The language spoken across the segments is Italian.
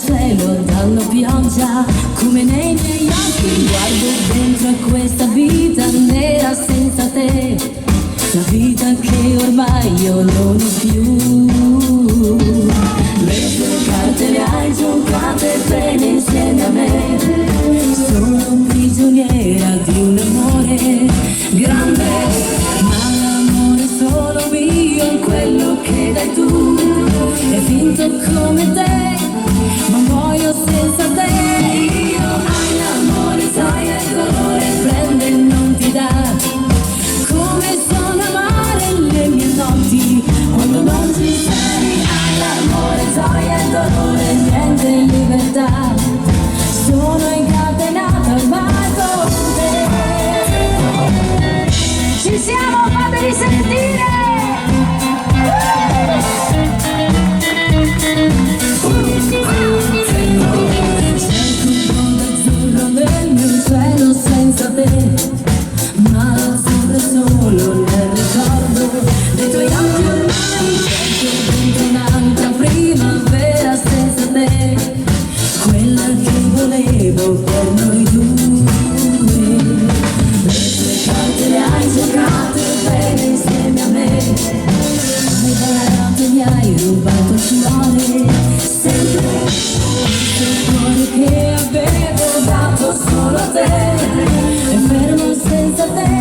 cielo danno pioggia come nei miei occhi. Guardo dentro a questa vita nera senza te, la vita che ormai io non ho più. Le tue carte le hai giocate bene insieme a me, sono prigioniera di un amore grande, ma l'amore è solo mio, è quello che dai tu. È finto come te, ma muoio senza te. Io hai l'amore, sai il dolore, prende e non ti dà. Come sono amare le mie notti quando non ci sei. Hai l'amore, sai il dolore, niente in libertà. Sono incatenata ormai con te. Ci siamo, fateli sentire! Senza te, ma l'azzurro è solo nel ricordo dei tuoi occhi ormai. Sento dentro un'altra primavera senza te, quella che volevo per noi due. Le tue carte le hai giocate bene insieme a me, hai barato e mi hai rubato il cuore. Sempre il cuore che avevo dato solo a te, è fermo senza te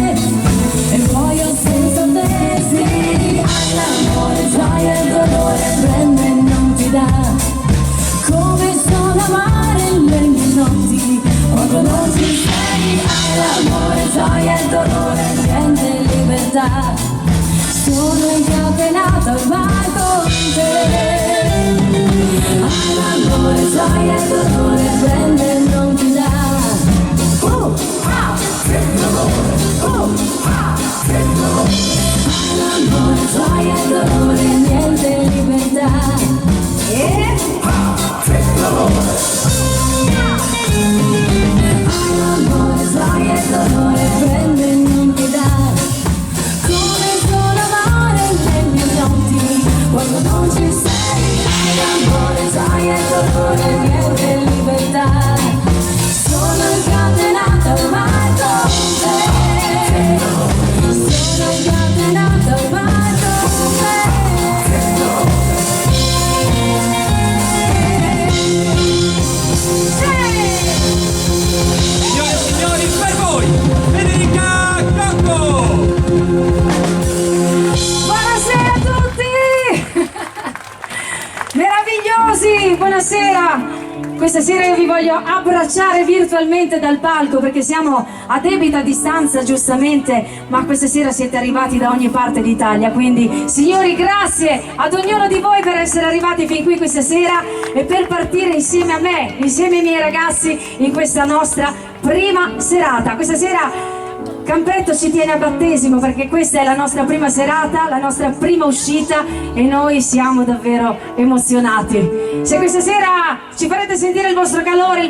e muoio senza te. Sì, hai l'amore, gioia e dolore, prende e non ti dà. Come sono amare le mie notti quando non ci sei. Hai l'amore, gioia e dolore, niente in libertà. Sono incatenata ormai con te. Hai l'amore, gioia e dolore, prende e non ti dà. Hai l'amore, gioia e dolore, niente in libertà. Hai l'amore, gioia e dolore, prende e non ti dà. Come sono amare le mie notti quando non ci sei. Hai l'amore, gioia e dolore, niente in libertà. Sono incatenata ormai con te. Sono incatenata ormai con te. Signore e signori, per voi, Federica Cocco! Buonasera a tutti! Meravigliosi! Buonasera! Questa sera io vi voglio abbracciare virtualmente dal palco perché siamo a debita distanza giustamente, ma questa sera siete arrivati da ogni parte d'Italia, quindi signori grazie ad ognuno di voi per essere arrivati fin qui questa sera e per partire insieme a me, insieme ai miei ragazzi in questa nostra prima serata. Questa sera Campretto ci tiene a battesimo perché questa è la nostra prima serata, la nostra prima uscita e noi siamo davvero emozionati. Se questa sera ci farete sentire il vostro calore, i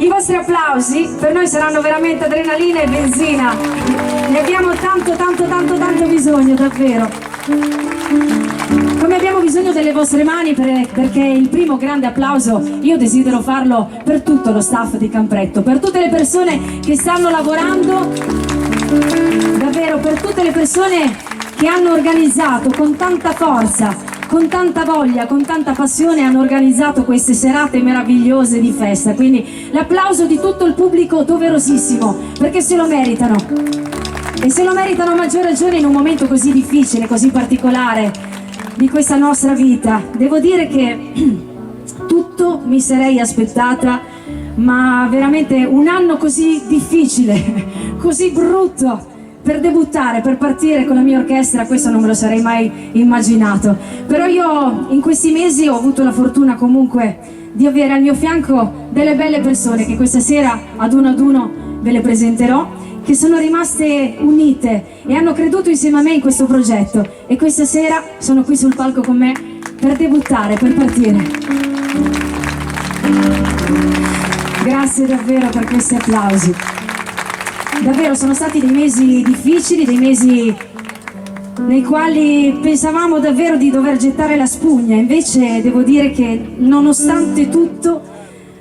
vostri applausi, per noi saranno veramente adrenalina e benzina. Ne abbiamo tanto bisogno, davvero. Come abbiamo bisogno delle vostre mani perché il primo grande applauso io desidero farlo per tutto lo staff di Campretto, per tutte le persone che stanno lavorando, davvero per tutte le persone che hanno organizzato con tanta forza, con tanta voglia, con tanta passione hanno organizzato queste serate meravigliose di festa. Quindi l'applauso di tutto il pubblico doverosissimo perché se lo meritano e se lo meritano a maggior ragione in un momento così difficile, così particolare di questa nostra vita. Devo dire che tutto mi sarei aspettata, ma veramente un anno così difficile, così brutto per debuttare, per partire con la mia orchestra, questo non me lo sarei mai immaginato. Però io in questi mesi ho avuto la fortuna comunque di avere al mio fianco delle belle persone che questa sera ad uno ve le presenterò, che sono rimaste unite e hanno creduto insieme a me in questo progetto e questa sera sono qui sul palco con me per debuttare, per partire. Grazie davvero per questi applausi. Davvero sono stati dei mesi difficili, dei mesi nei quali pensavamo davvero di dover gettare la spugna. Invece devo dire che nonostante tutto,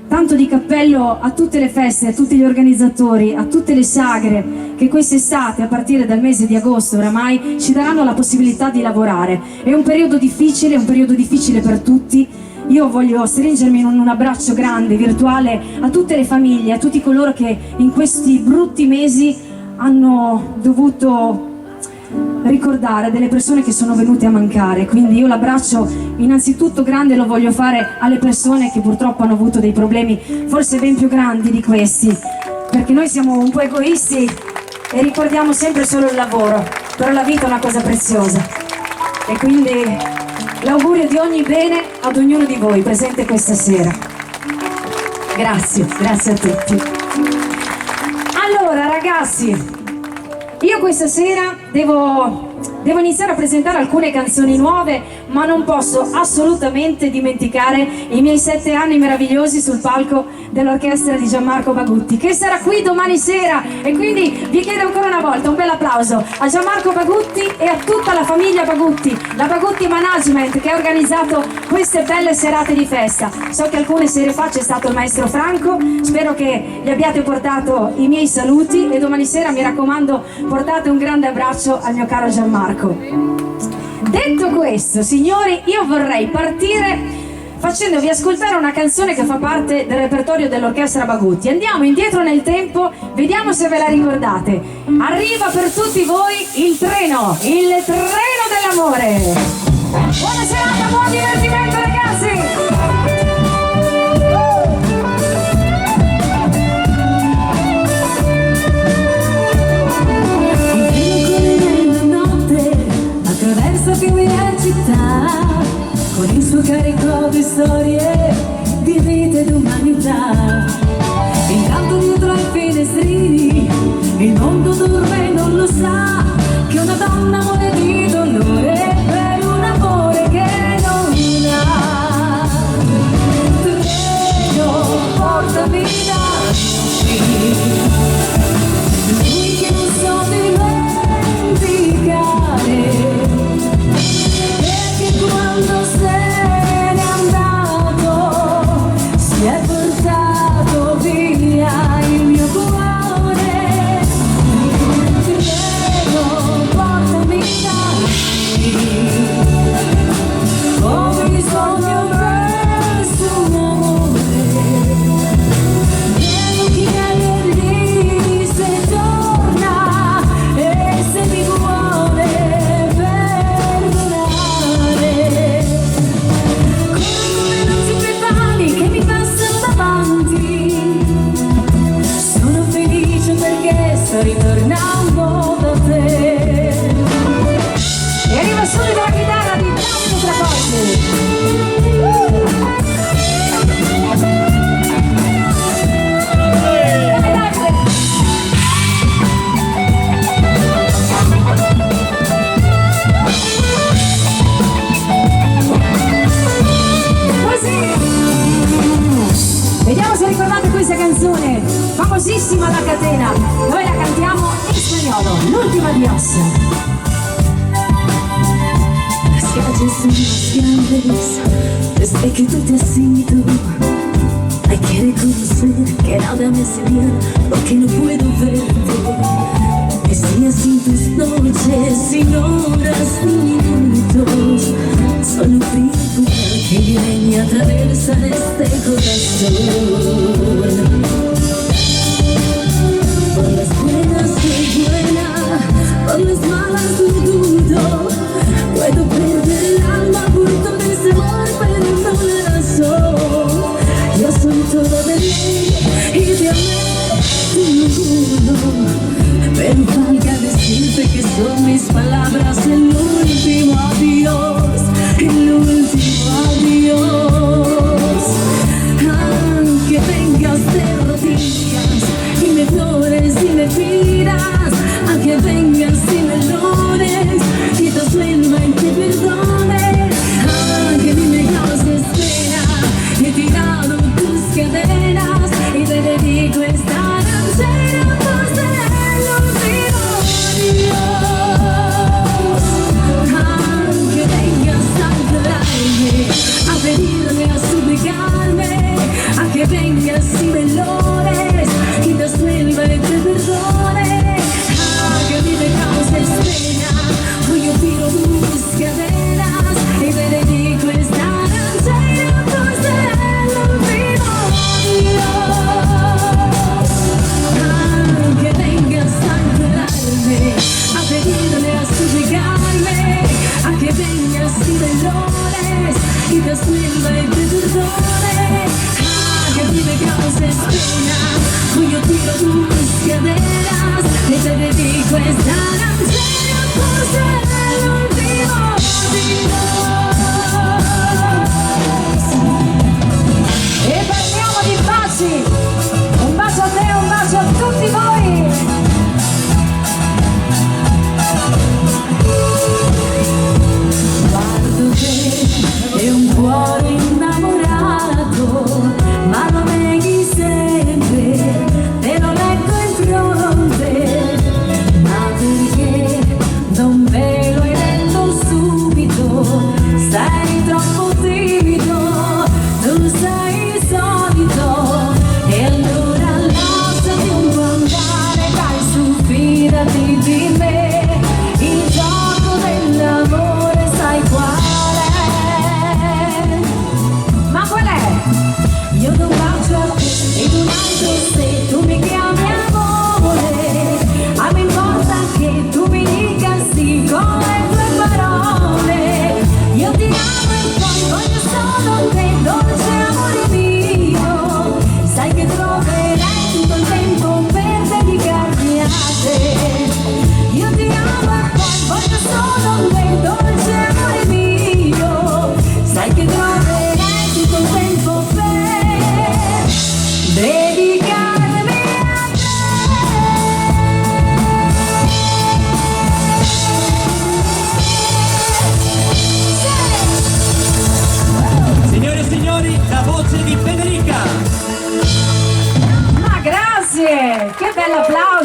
tanto di cappello a tutte le feste, a tutti gli organizzatori, a tutte le sagre che quest'estate, a partire dal mese di agosto oramai, ci daranno la possibilità di lavorare. È un periodo difficile per tutti. Io voglio stringermi in un abbraccio grande, virtuale, a tutte le famiglie, a tutti coloro che in questi brutti mesi hanno dovuto ricordare delle persone che sono venute a mancare. Quindi io l'abbraccio innanzitutto grande lo voglio fare alle persone che purtroppo hanno avuto dei problemi forse ben più grandi di questi, perché noi siamo un po' egoisti e ricordiamo sempre solo il lavoro, però la vita è una cosa preziosa. E quindi l'augurio di ogni bene ad ognuno di voi presente questa sera. Grazie a tutti. Allora ragazzi, io questa sera devo iniziare a presentare alcune canzoni nuove, ma non posso assolutamente dimenticare i miei 7 anni meravigliosi sul palco dell'orchestra di Gianmarco Bagutti, che sarà qui domani sera, e quindi vi chiedo ancora una volta un bel applauso a Gianmarco Bagutti e a tutta la famiglia Bagutti, la Bagutti Management, che ha organizzato queste belle serate di festa. So che alcune sere fa c'è stato il maestro Franco, spero che gli abbiate portato i miei saluti e domani sera, mi raccomando, portate un grande abbraccio al mio caro Gianmarco. Detto questo, signori, io vorrei partire facendovi ascoltare una canzone che fa parte del repertorio dell'orchestra Bagutti. Andiamo indietro nel tempo, vediamo se ve la ricordate. Arriva per tutti voi il treno dell'amore. Buona serata, buon divertimento ragazzi! Fiumi e città, con il suo carico di storie, di vita ed umanità. Intanto dietro ai finestrini il mondo dorme e non lo sa, che una donna muore di dolore per un amore che non ha. Treno, portami da qui, lui che non so dimenticare. Quando se n'è andato, si è portato via il mio cuore. Prego, portami da qui. Ho bisogno verso un amore. Devo chiedergli se torna e se mi vuole perdonare. Che mi passano davanti, sono felice perché sto ritornando da te. E arriva subito la chitarra di Davide Tracosti. Vediamo se ricordate questa canzone, famosissima da catena. Noi la cantiamo in spagnolo, l'ultima Dios. Las calles son más grandes desde que tú te has ido. Hay que reconocer que nada me hace bien porque no puedo verte. Mis días sin tus noches, sin horas ni minutos, solo frío que vienen y atraviesan este corazón. Por las buenas soy buena, por las malas dudo. Puedo perder el alma por todo ese amor, pero no la razón. Yo soy todo de ti y te amé ninguno. Pero valga decirte que son mis palabras el último adiós, el último adiós. Aunque vengas de rodillas y me flores y me pidas, aunque vengas y me llores y te duelma y te perdones, aunque mi mejor se espera, he tirado tus cadenas y te dedico esta ranchera por ser el último adiós.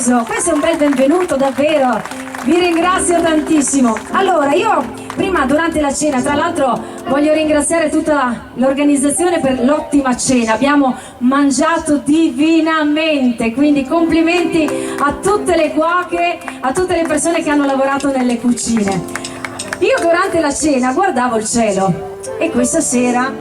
applauso, questo è un bel benvenuto davvero, vi ringrazio tantissimo. Allora io prima durante la cena, tra l'altro voglio ringraziare tutta l'organizzazione per l'ottima cena, abbiamo mangiato divinamente, quindi complimenti a tutte le cuoche, a tutte le persone che hanno lavorato nelle cucine. Io durante la cena guardavo il cielo e questa sera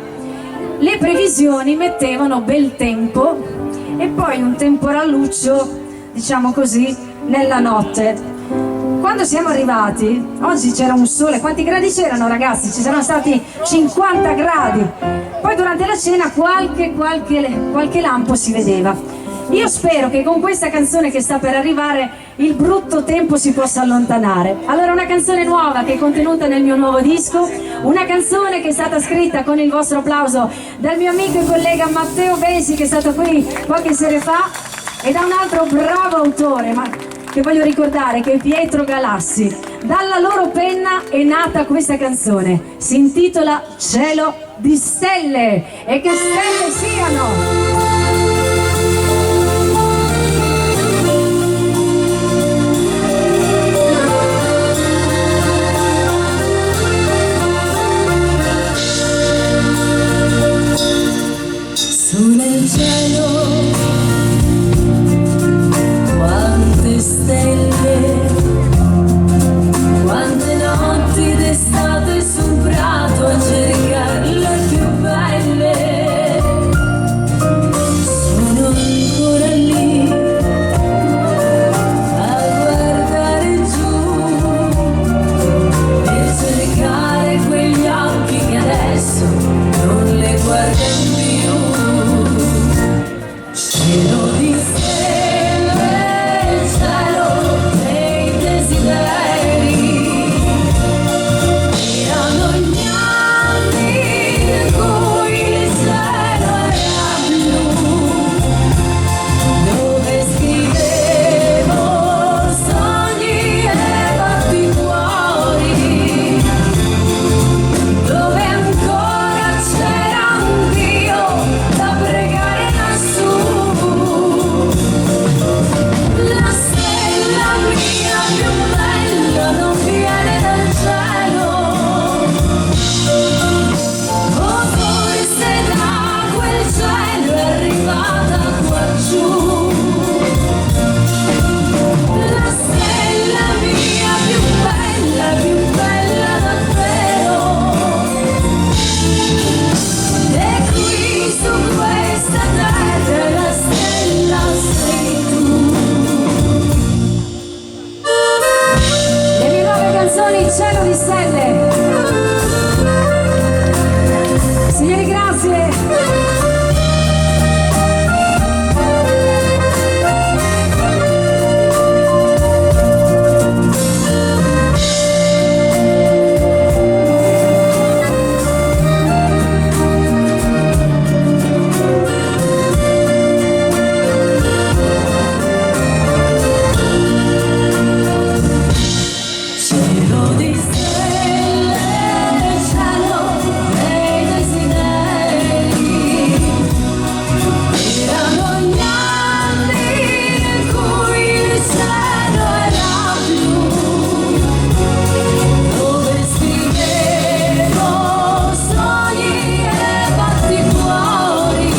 le previsioni mettevano bel tempo e poi un temporalluccio, diciamo così, nella notte. Quando siamo arrivati, oggi c'era un sole, quanti gradi c'erano ragazzi? Ci saranno stati 50 gradi. Poi durante la cena qualche lampo si vedeva. Io spero che con questa canzone che sta per arrivare il brutto tempo si possa allontanare. Allora una canzone nuova che è contenuta nel mio nuovo disco, una canzone che è stata scritta con il vostro applauso dal mio amico e collega Matteo Besi, che è stato qui qualche sera fa, e da un altro bravo autore, ma che voglio ricordare, che è Pietro Galassi. Dalla loro penna è nata questa canzone, si intitola Cielo di stelle, e che stelle siano! Su nel cielo quante stelle, quante notti d'estate su un prato a cercare le più belle, sono ancora lì a guardare giù e cercare quegli occhi che adesso non le guardano più. Cielo di stelle, cielo dei desideri, erano gli anni in cui il cielo era blu, dove scrivevo sogni e batticuori, dove ancora c'era un Dio da pregare lassù. La stella mia più bella non viene dal cielo, o forse da quel cielo è arrivata qua giù. La stella mia più bella davvero, e qui su questa terra la stella sei tu. Le mie nuove canzoni Cielo di stelle. Signori, grazie. Cielo di stelle, cielo dei desideri, erano gli anni in cui il cielo era blu, dove scrivevo sogni e batticuori,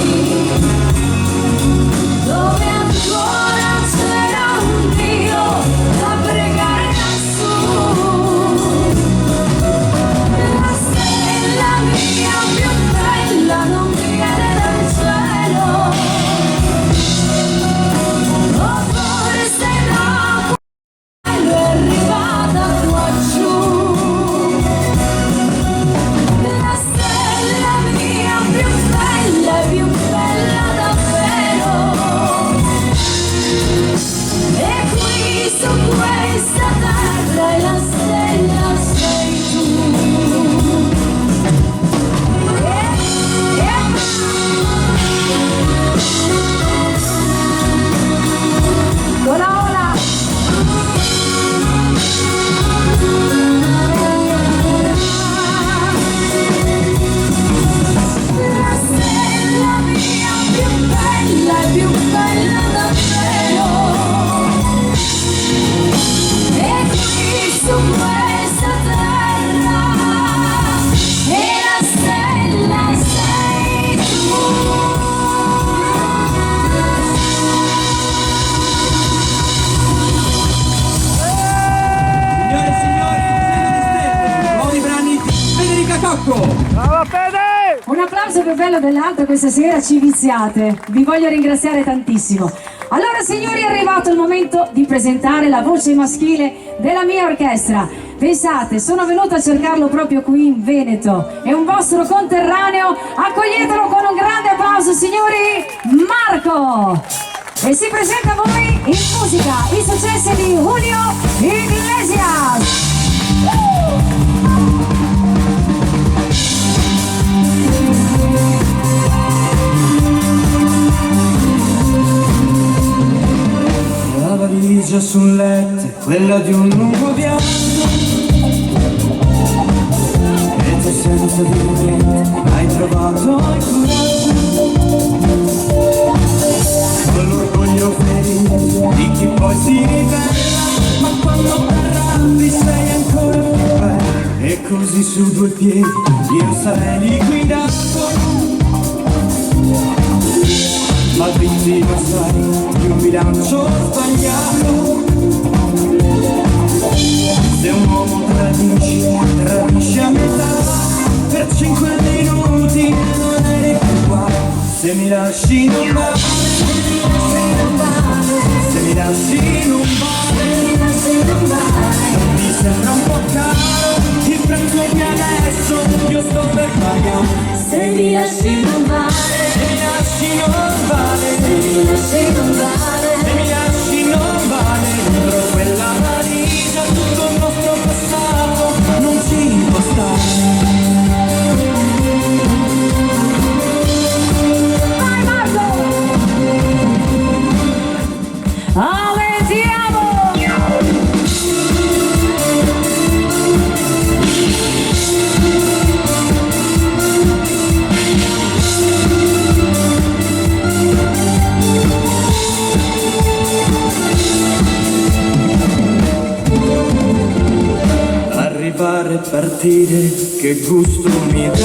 dove ancora c'era un Dio da pregare lassù. Cocco. Brava Fede! Un applauso più bello dell'altro, questa sera ci viziate. Vi voglio ringraziare tantissimo. Allora signori, è arrivato il momento di presentare la voce maschile della mia orchestra. Pensate, sono venuta a cercarlo proprio qui in Veneto. È un vostro conterraneo. Accoglietelo con un grande applauso, signori, Marco! E si presenta a voi in musica i successi di Julio Iglesias. La valigia sul letto è quella di un lungo viaggio e tu senza dire niente hai trovato il coraggio con l'orgoglio ferito di chi poi si ribella, ma quando t'arrabbi sei ancora più bella. E così su due piedi io sarei liquidato, ma vittima sai di un bilancio sbagliato. Se un uomo tradisce a metà, per 5 minuti non eri più qua. Se mi lasci non vale, se mi lasci non vale, non mi sembra un po' caro il prezzo che adesso io sto per pagare. Se mi lasci non vale, Se mi lasci non vale, se mi lasci non vale, se mi lasci non vale, dentro quella valigia tutto il nostro passato non ci può stare. Vai Marco! Aumentiamo! Arrivare e partire, che gusto mi dà.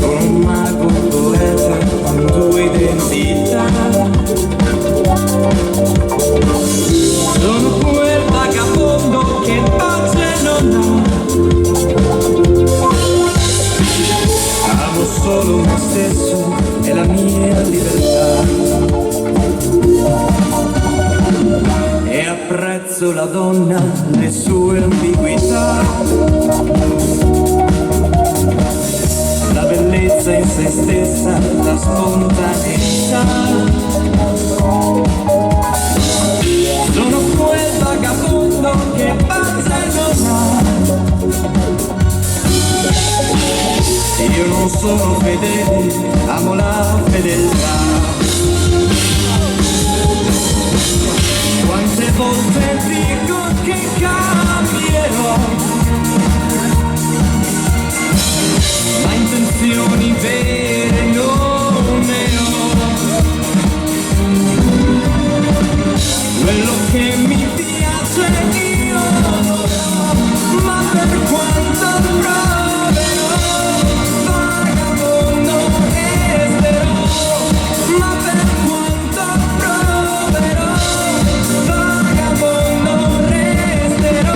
Sono un mago poeta con due identità. Sono quel vagabondo che pace non ha. Amo solo me stesso e la mia libertà. E apprezzo la donna, le sue ambiguità, la bellezza in se stessa, la spontaneità. Sono quel vagabondo che pazza e non ha. Io non sono fedele, amo la fedeltà. Quante volte dico che cambierò, ma intenzioni vere non ne ho. Quello che mi piace io non lo so, ma per quanto proverò, vagabondo resterò, ma per quanto proverò, vagabondo resterò.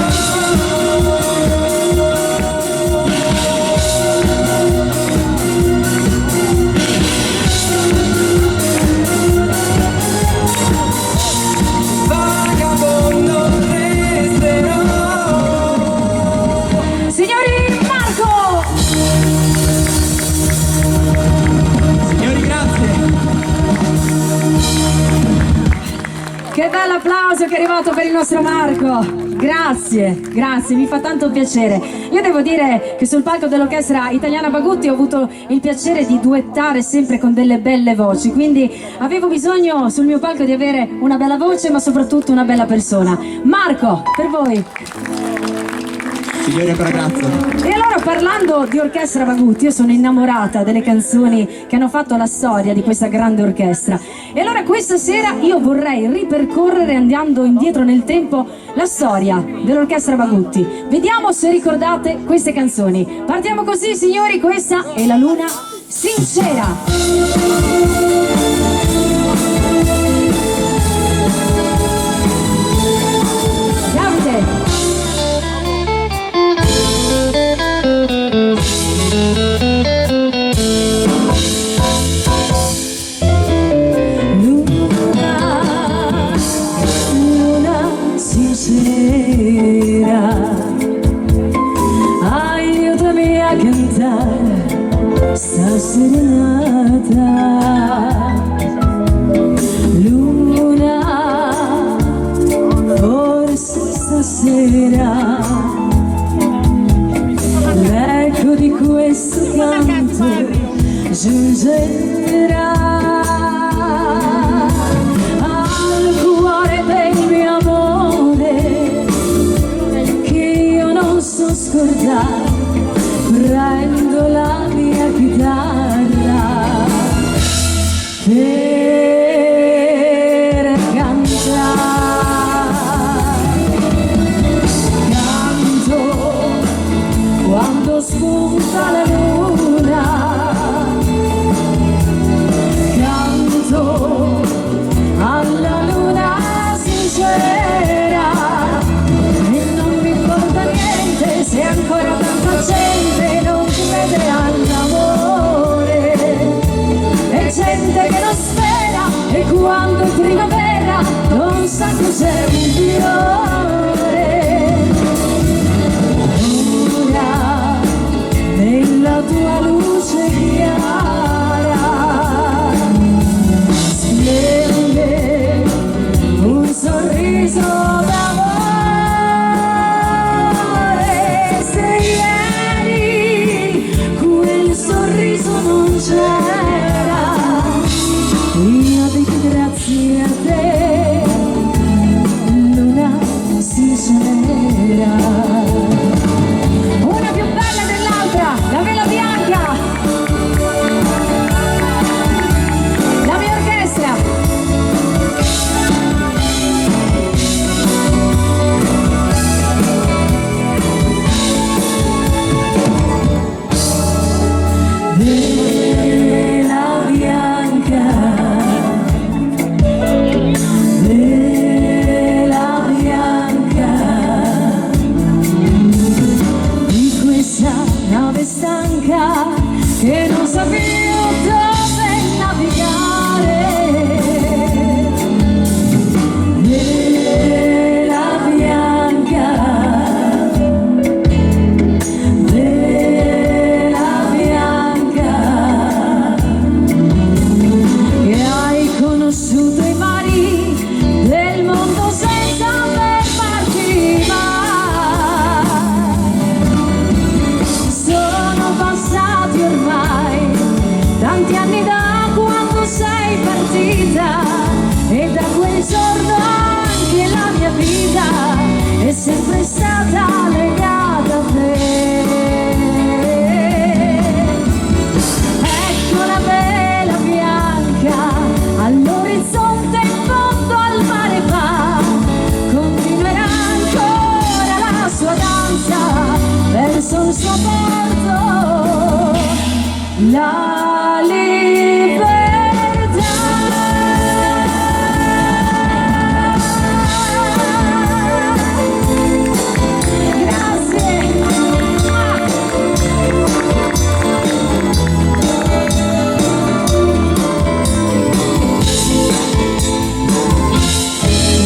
Vagabondo resterò. Signori, Marco! Signori, grazie. Che bello applauso che è arrivato per il nostro Marco! Grazie, grazie, mi fa tanto piacere. Io devo dire che sul palco dell'Orchestra Italiana Bagutti ho avuto il piacere di duettare sempre con delle belle voci, quindi avevo bisogno sul mio palco di avere una bella voce ma soprattutto una bella persona. Marco, per voi! Signori, ancora grazie. E allora, parlando di Orchestra Bagutti, io sono innamorata delle canzoni che hanno fatto la storia di questa grande orchestra. E allora questa sera io vorrei ripercorrere, andando indietro nel tempo, la storia dell'Orchestra Bagutti. Vediamo se ricordate queste canzoni. Partiamo così, signori, questa è La Luna Sincera. Davide. sera, aiutami a cantare sta serenata. Luna, forse stasera l'eco di questo canto giungerà al cuore del mio amore che io non so scordare. Prendo la mia chitarra per cantare. Canto quando spunta la luna, canto alla luna sincera, e non mi importa niente se ancora tanta gente non crede all'amore, e gente che non spera, e quando è primavera non sa cos'è un fiore. Ora nella tua luce chiara splende un sorriso d'amore. Se ieri quel sorriso non c'era, io dico grazie a te, luna sincera. Una più bella dell'altra, la vela bianca, la mia orchestra. Vela bianca, vela bianca, di questa nave stanca che non sa più dove navigare. Vela bianca, vela bianca, che hai conosciuto i mari del mondo senza fermarti mai. Sono passati ormai tanti anni da quando sei partita, e da quel giorno anche la mia vita è sempre stata legata a te. Ecco la vela bianca all'orizzonte, in fondo al mare va, continuerà ancora la sua danza verso il suo porto, la libertà. Grazie.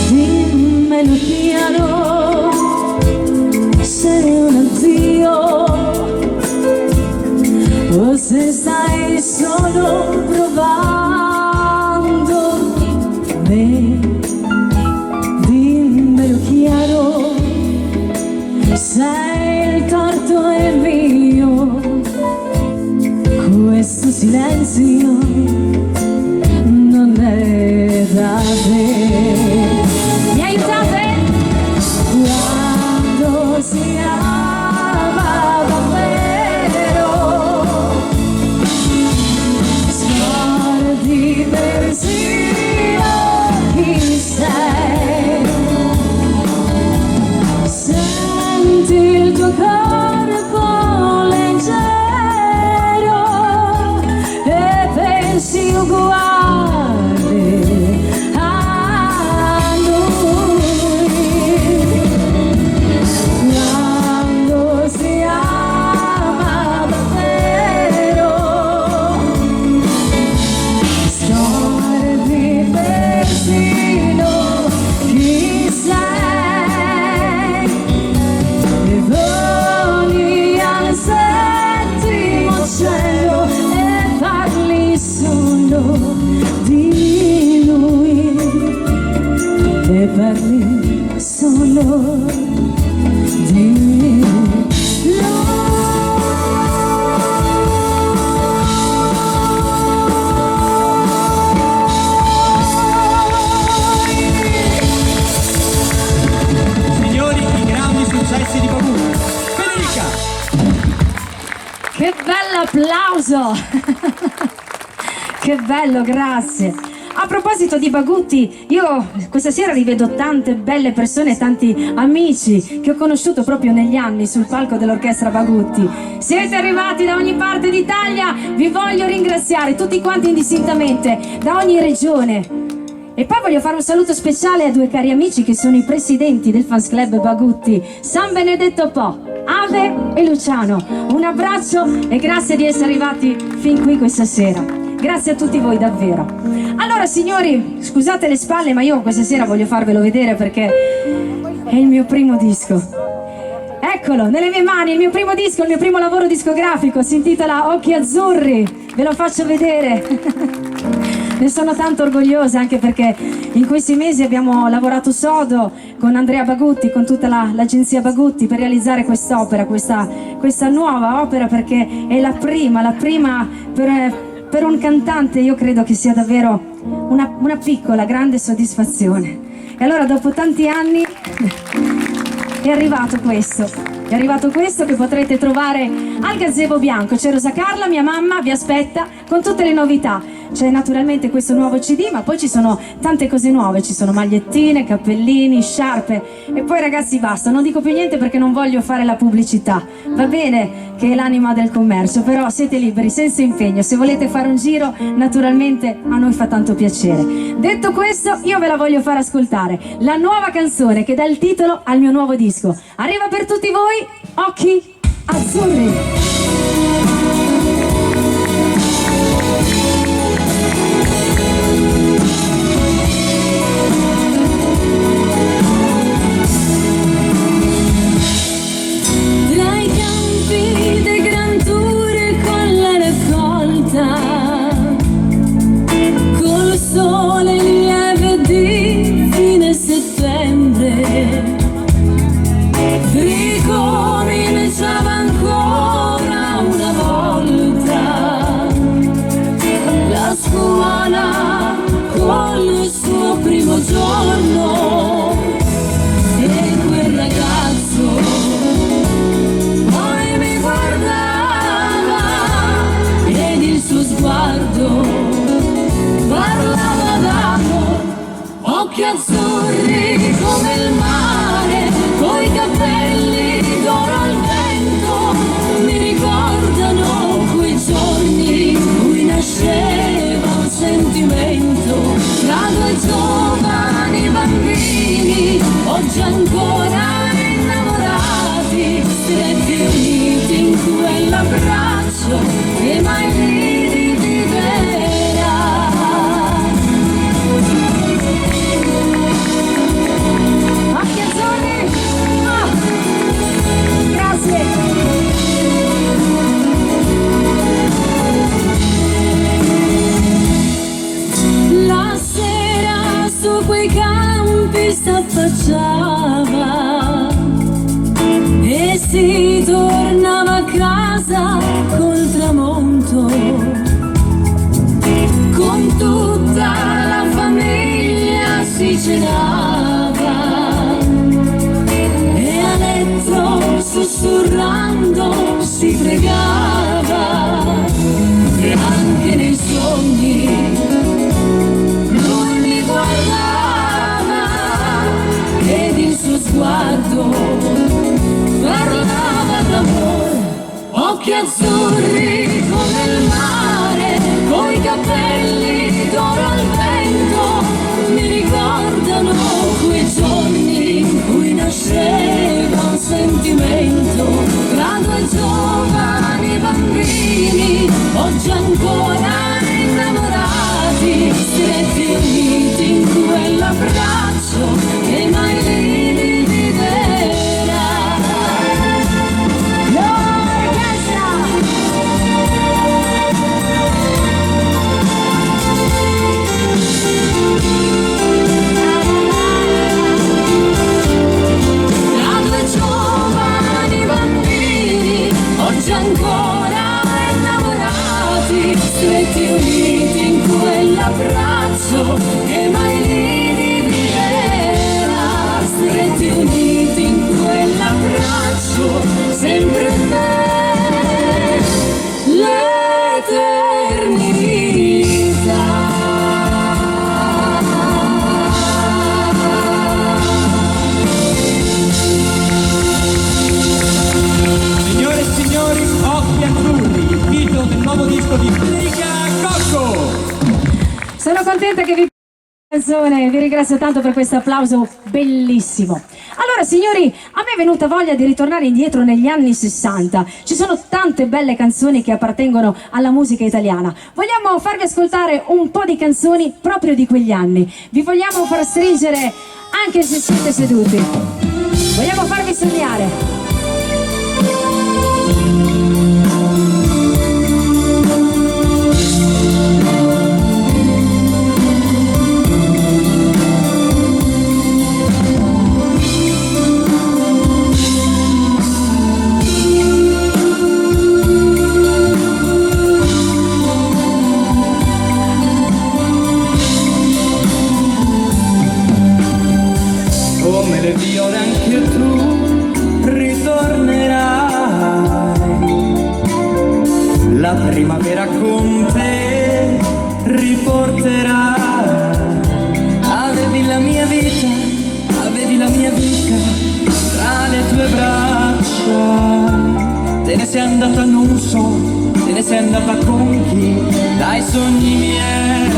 Dimmelo piano, sei un addio o se stai solo provando me. Dimmelo chiaro, se il torto è mio, questo silenzio non è da te. Mi aiutate? solo di Signori, i grandi successi di Bagù. Federica! Che bell'applauso! Che bello, grazie. A proposito di Bagutti, io questa sera rivedo tante belle persone, tanti amici che ho conosciuto proprio negli anni sul palco dell'orchestra Bagutti. Siete arrivati da ogni parte d'Italia, vi voglio ringraziare tutti quanti indistintamente, da ogni regione. E poi voglio fare un saluto speciale a due cari amici che sono i presidenti del Fans Club Bagutti, San Benedetto Po, Ave e Luciano. Un abbraccio e grazie di essere arrivati fin qui questa sera. Grazie a tutti voi davvero. Allora signori, scusate le spalle, ma io questa sera voglio farvelo vedere perché è il mio primo disco. Eccolo, nelle mie mani, il mio primo disco, il mio primo lavoro discografico, si intitola Occhi Azzurri. Ve lo faccio vedere. Ne sono tanto orgogliosa anche perché in questi mesi abbiamo lavorato sodo con Andrea Bagutti, con tutta l'agenzia Bagutti per realizzare quest'opera, questa nuova opera, perché è la prima per un cantante. Io credo che sia davvero una piccola, grande soddisfazione. E allora dopo tanti anni è arrivato questo che potrete trovare al Gazebo Bianco. C'è Rosa Carla, mia mamma, vi aspetta con tutte le novità. C'è naturalmente questo nuovo CD, ma poi ci sono tante cose nuove, ci sono magliettine, cappellini, sciarpe e poi ragazzi basta, non dico più niente perché non voglio fare la pubblicità. Va bene che è l'anima del commercio, però siete liberi, senza impegno. Se volete fare un giro, naturalmente a noi fa tanto piacere. Detto questo, io ve la voglio far ascoltare, la nuova canzone che dà il titolo al mio nuovo disco. Arriva per tutti voi, Occhi Azzurri. Col sole lieve di fine settembre ricominciava ancora una volta la scuola col suo primo giorno e quel ragazzo poi mi guardava ed il suo sguardo parlava d'amore. Occhi azzurri come il mare, coi capelli d'oro al vento, mi ricordano quei giorni in cui nasceva un sentimento tra due giovani bambini, oggi ancora innamorati, stretti uniti in quell'abbraccio che mai li dividerà. Occhi azzurri! Grazie! La sera su quei campi s'affacciava e si tornava a casa col tramonto, con tutta la famiglia si cenava e a letto sussurrando si pregava e anche nei sogni lui mi guardava ed il suo sguardo parlava d'amore. Occhi azzurri come il mare, coi capelli d'oro al vento, mi ricordano quei giorni in cui nasceva un sentimento tra due giovani bambini, oggi ancora innamorati, stretti uniti in quell'abbraccio che mai li dividerà. contenta che vi canzone, vi ringrazio tanto per questo applauso bellissimo. Allora signori, a me è venuta voglia di ritornare indietro negli anni 60. Ci sono tante belle canzoni che appartengono alla musica italiana. Vogliamo farvi ascoltare un po' di canzoni proprio di quegli anni. Vi vogliamo far stringere anche se siete seduti. Vogliamo farvi sognare. Come le viole anche tu ritornerai, la primavera con te riporterà. Avevi la mia vita, avevi la mia vita tra le tue braccia. Te ne sei andata, non so, te ne sei andata con chi, dai sogni miei.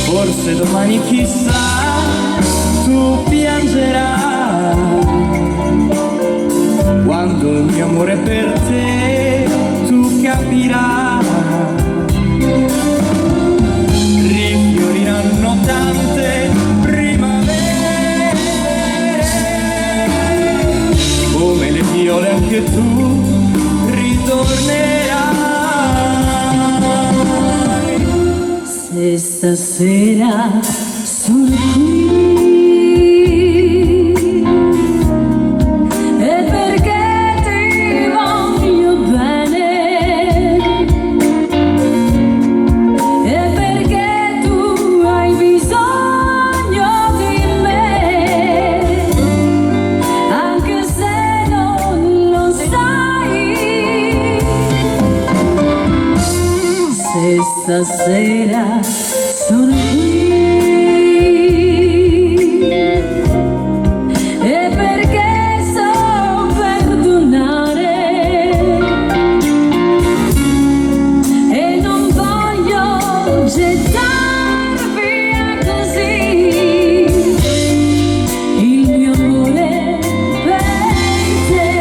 Forse domani chissà, tu piangerai, quando il mio amore per te tu capirai. Rifioriranno tante primavere, come le viole anche tu ritornerai. Se stasera sono qui è perché ti voglio bene, è perché tu hai bisogno di me, anche se non lo sai. Se stasera sono qui è perché so perdonare e non voglio gettar via così il mio amore per te.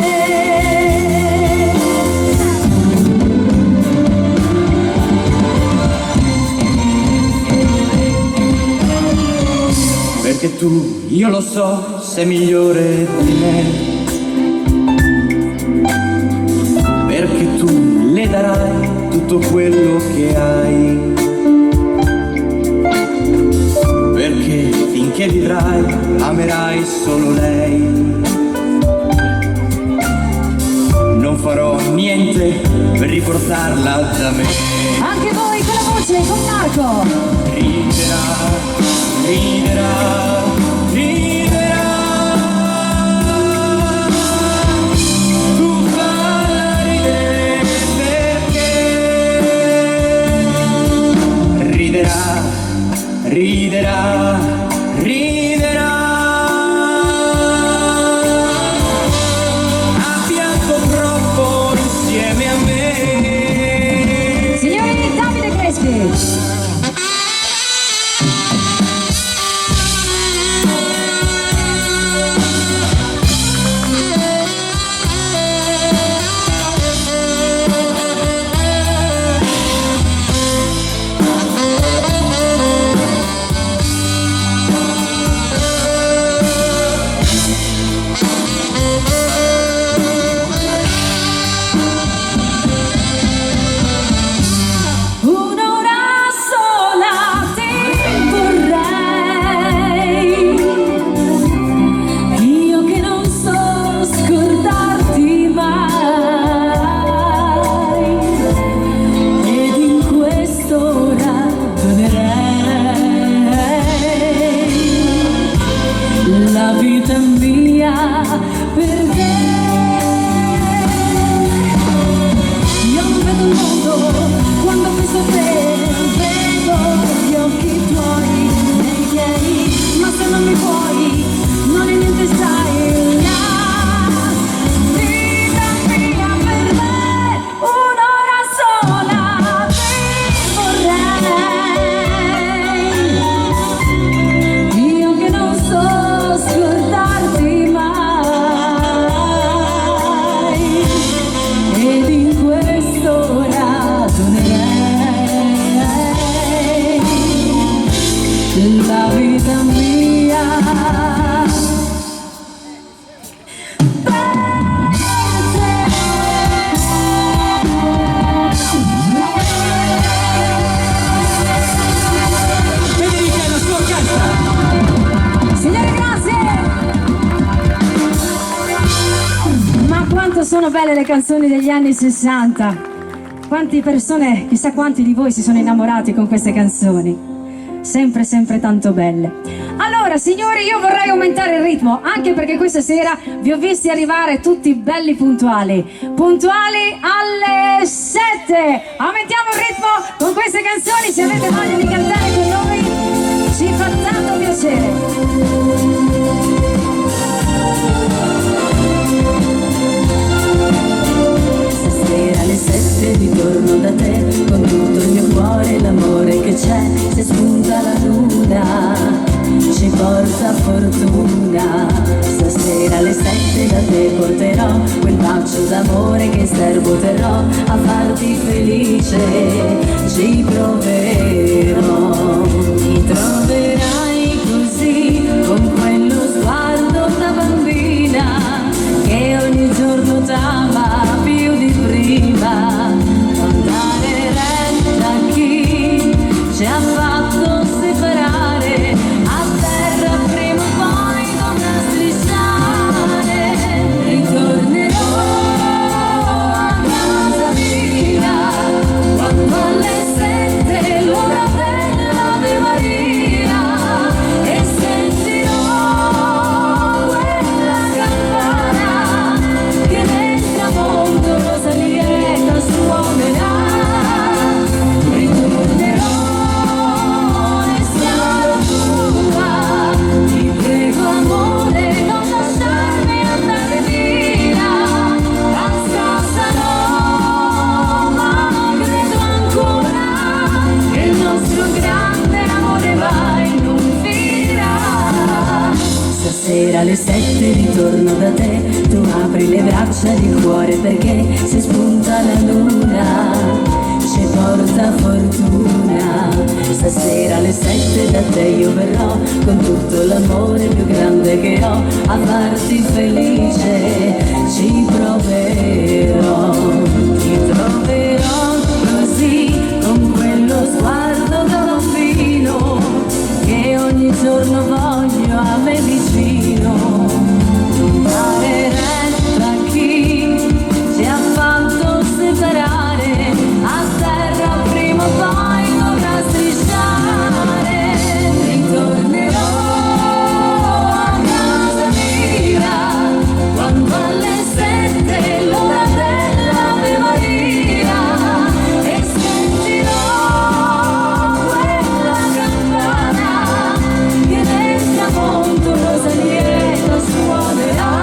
Perché tu, io lo so, sei migliore di me, perché tu le darai tutto quello che hai, perché finché vivrai amerai solo lei. Non farò niente per riportarla da me. Anche voi con la voce, con Marco. Riderà, riderà, riderà. Tu falla ridere perché riderà, riderà, riderà. Ha pianto troppo insieme a me. Signori, Davide Crespi. La vita è mia per te. Io non vedo il mondo quando penso a te, vedo gli occhi tuoi e i miei, ma se non mi vuoi non è niente, stai là. Vita mia per me, un'ora sola ti vorrei. quanto sono belle le canzoni degli anni 60. Quante persone, chissà quanti di voi si sono innamorati con queste canzoni. Sempre, sempre tanto belle. Allora, signori, io vorrei aumentare il ritmo, anche perché questa sera vi ho visti arrivare tutti belli puntuali. Puntuali alle 7. Aumentiamo il ritmo con queste canzoni. Se avete voglia di cantare con noi, ci fa tanto piacere. Stasera alle 7 ritorno da te con tutto il mio cuore, l'amore che c'è. Se spunta la luna ci porta fortuna. Stasera alle 7 da te porterò quel bacio d'amore che serbo terrò a farti felice. Ci proverò, ti troverai così con quello sguardo da bambina che ogni giorno t'ama più di prima. Andare retta a chi ci ha fatto separare, a terra prima o poi dovrà strisciare. Ritornerò a casa mia quando alle 7 l'ora dell'Ave Maria e sentirò quella campana che nel tramonto rosa lieta suonerà. Ritornerò e sarò tua, ti prego amore non lasciarmi andare via. Pazza sarò ma credo ancora che il nostro grande amore mai non finirà. Stasera alle 7 ritorno da te, tu apri le braccia di cuore perché se spunta la luna ci porta fortuna. Stasera alle 7 da te io verrò con tutto l'amore più grande che ho a farti felice. Ci proverò, ti troverò così con quello sguardo da bambino che ogni giorno voglio a me vicino. Dare retta a chi ci ha fatto separare, a terra prima o poi dovrà strisciare. Ritornerò a casa mia quando alle 7 l'ora dell'Ave Maria e sentirò quella campana che nel tramonto rosa lieta suonerà.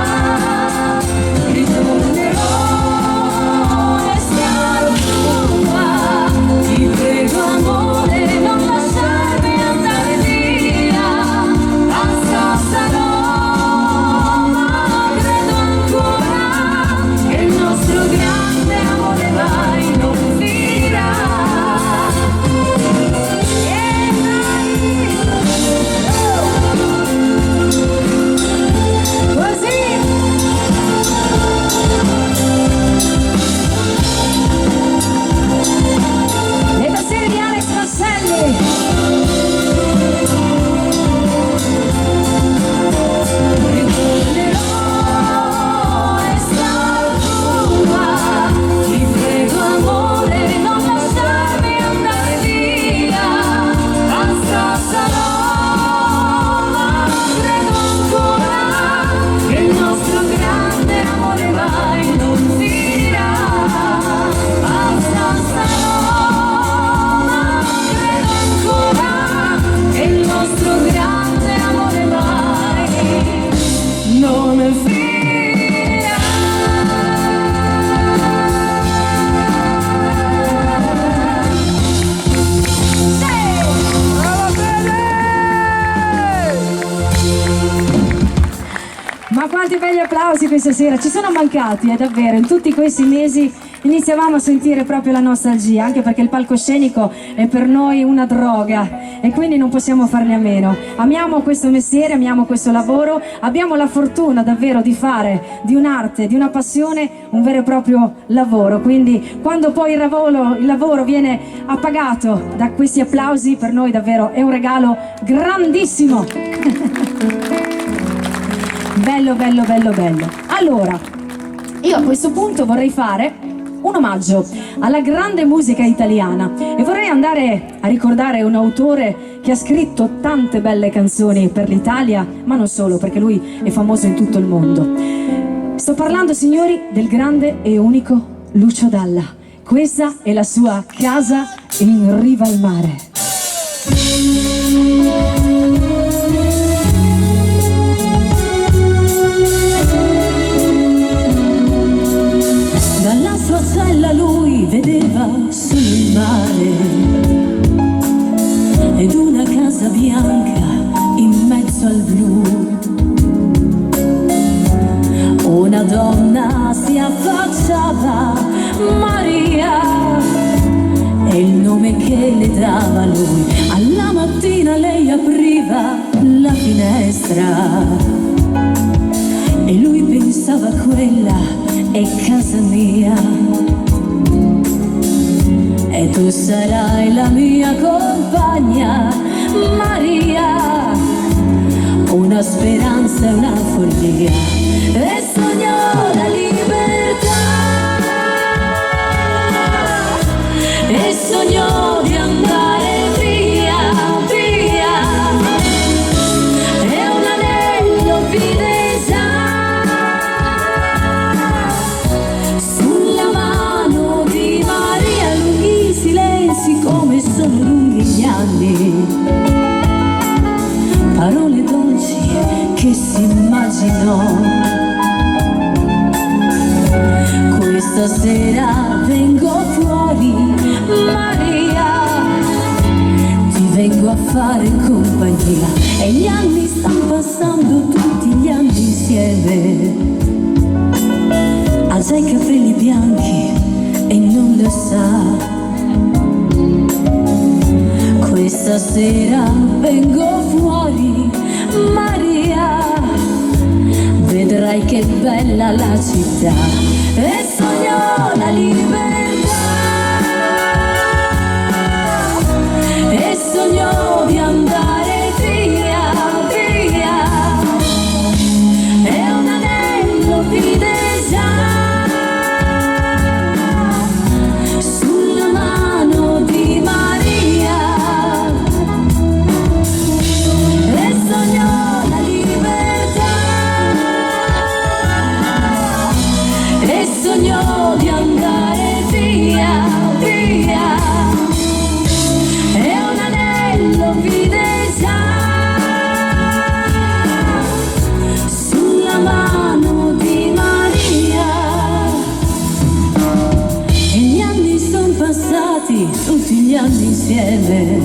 Ritornerò e sarò tua, ti prego amore non lasciarmi andare via. Pazza sarò ma credo ancora che il nostro grande amore mai non finirà. Così le tastiere di Alex Masselli. Ritornerò e sarò tua, ti prego amore non lasciarmi andare via. Pazza sarò ma credo ancora che il nostro grande amore mai non finirà. Pazza sarò ma credo ancora che il nostro grande amore mai non finirà. Ma quanti belli applausi questa sera, ci sono mancati, davvero, in tutti questi mesi iniziavamo a sentire proprio la nostalgia, anche perché il palcoscenico è per noi una droga e quindi non possiamo farne a meno. Amiamo questo mestiere, amiamo questo lavoro, abbiamo la fortuna davvero di fare di un'arte, di una passione, un vero e proprio lavoro, quindi quando poi il lavoro viene appagato da questi applausi, per noi davvero è un regalo grandissimo. Bello, bello, bello, bello. Allora, Io a questo punto vorrei fare un omaggio alla grande musica italiana e vorrei andare a ricordare un autore che ha scritto tante belle canzoni per l'Italia, ma non solo, perché lui è famoso in tutto il mondo. Sto parlando, signori, del grande e unico Lucio Dalla. Questa è la sua Casa in riva al mare. Dalla sua cella lui vedeva sul mare ed una casa bianca in mezzo al blu. Una donna si affacciava, Maria, e il nome che le dava lui. Alla mattina lei apriva la finestra e lui pensava quella è casa mia e tu sarai la mia compagna, Maria, una speranza e una follia, e sognò la libertà e sognò di andare via, via, e un anello vide già sulla mano di Maria. Lunghi silenzi come sono lunghi gli anni, parole dolci che si immaginò. Questa sera vengo fuori, Maria, ti vengo a fare compagnia, e gli anni stanno passando, tutti gli anni insieme. Ha già i capelli bianchi e non lo sa. Questa sera vengo fuori, Maria, vedrai che bella la città, e sognò la libertà e sognò di andare via, via, e un anello vide già sulla mano di Maria, e sognò la libertà e sognò di andare via, via, e un anello vide già sulla mano di Maria. E gli anni sono passati, tutti gli anni insieme,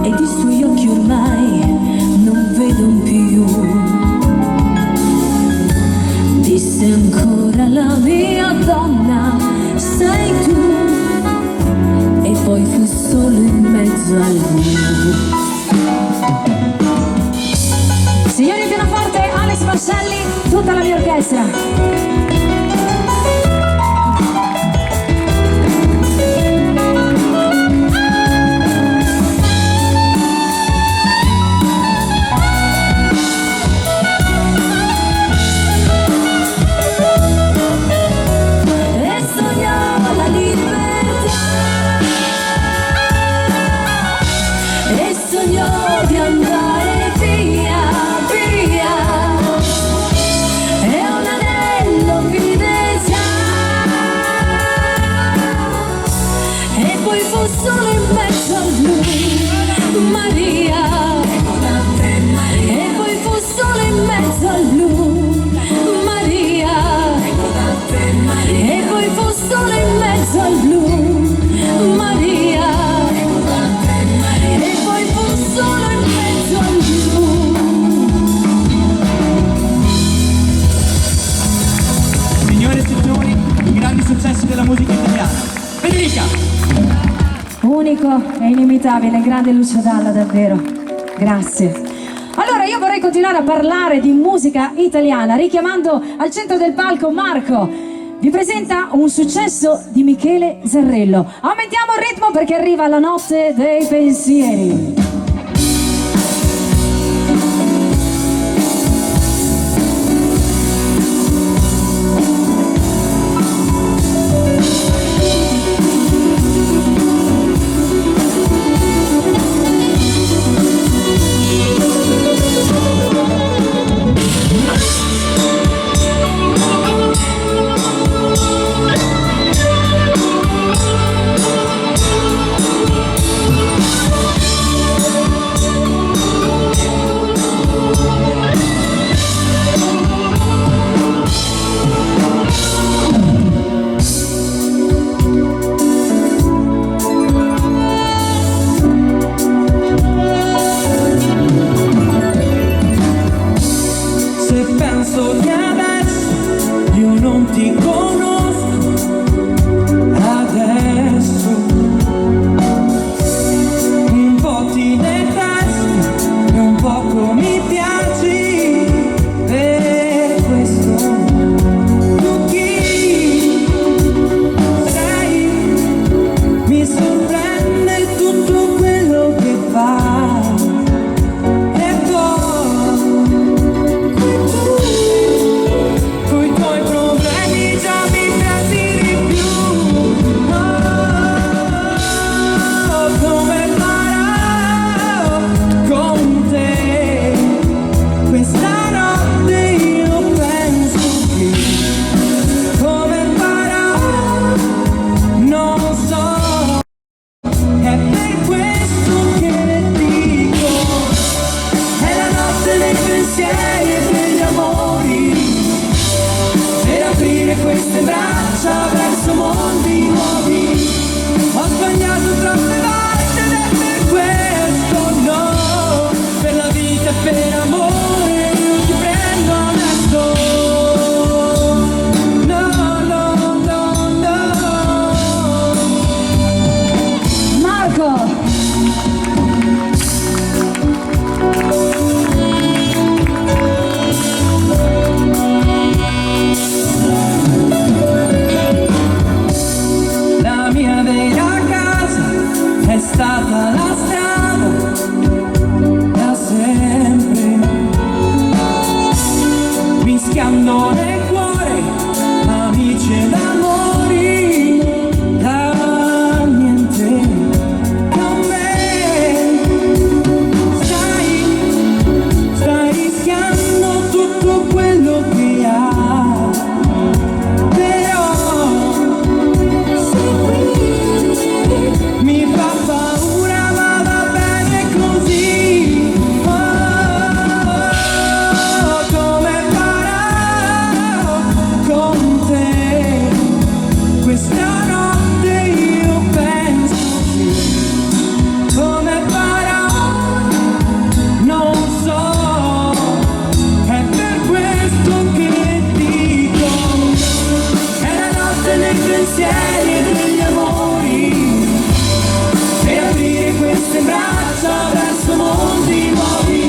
ed i suoi occhi ormai non vedono più. Disse ancora la mia donna, sei tu, e poi fu solo in mezzo al blu. Signori, pianoforte Alex Marcelli, tutta la mia orchestra. Di andare via, via, e un anello vide già, e poi fu solo in mezzo al blu, Maria, e poi fu solo in mezzo al blu, Maria, e poi fu solo in mezzo al blu, Maria, e poi fu solo in mezzo al blu. Signore e signori, i grandi successi della musica italiana. Federica! Unico e inimitabile, grande Lucio Dalla, davvero. Grazie. Allora io vorrei continuare a parlare di musica italiana, richiamando al centro del palco Marco. Vi presenta un successo di Michele Zarrello. Aumentiamo il ritmo perché arriva la notte dei pensieri. caso che adesso io non ti conosco, adesso un po' ti detesto e un poco mi piaci, per questo tu chi sei? Mi sorprende tutto quello che fai. E poi coi tuoi problemi già mi prendi di più. Oh, come farò con te? Questa notte io penso che come farò non so. È per questo che dico, è la notte dei pensieri e degli amori, per aprire queste braccia verso mondi nuovi. Ho sbagliato troppe volte ed è per questo, no, per la vita e per amore io ti prendo adesso. No, no, no, no. Marco! La mia vera casa è stata la strada da sempre, mischiando nel cuore amici ed amori, da niente con me. Stai rischiando tutto quello che hai, però mi fa paura ma va bene così. Oh, come farò con te? Questa notte io penso che come farò non so. È per questo che dico, è la notte dei pensieri e degli amori, per aprire queste braccia verso mondi nuovi.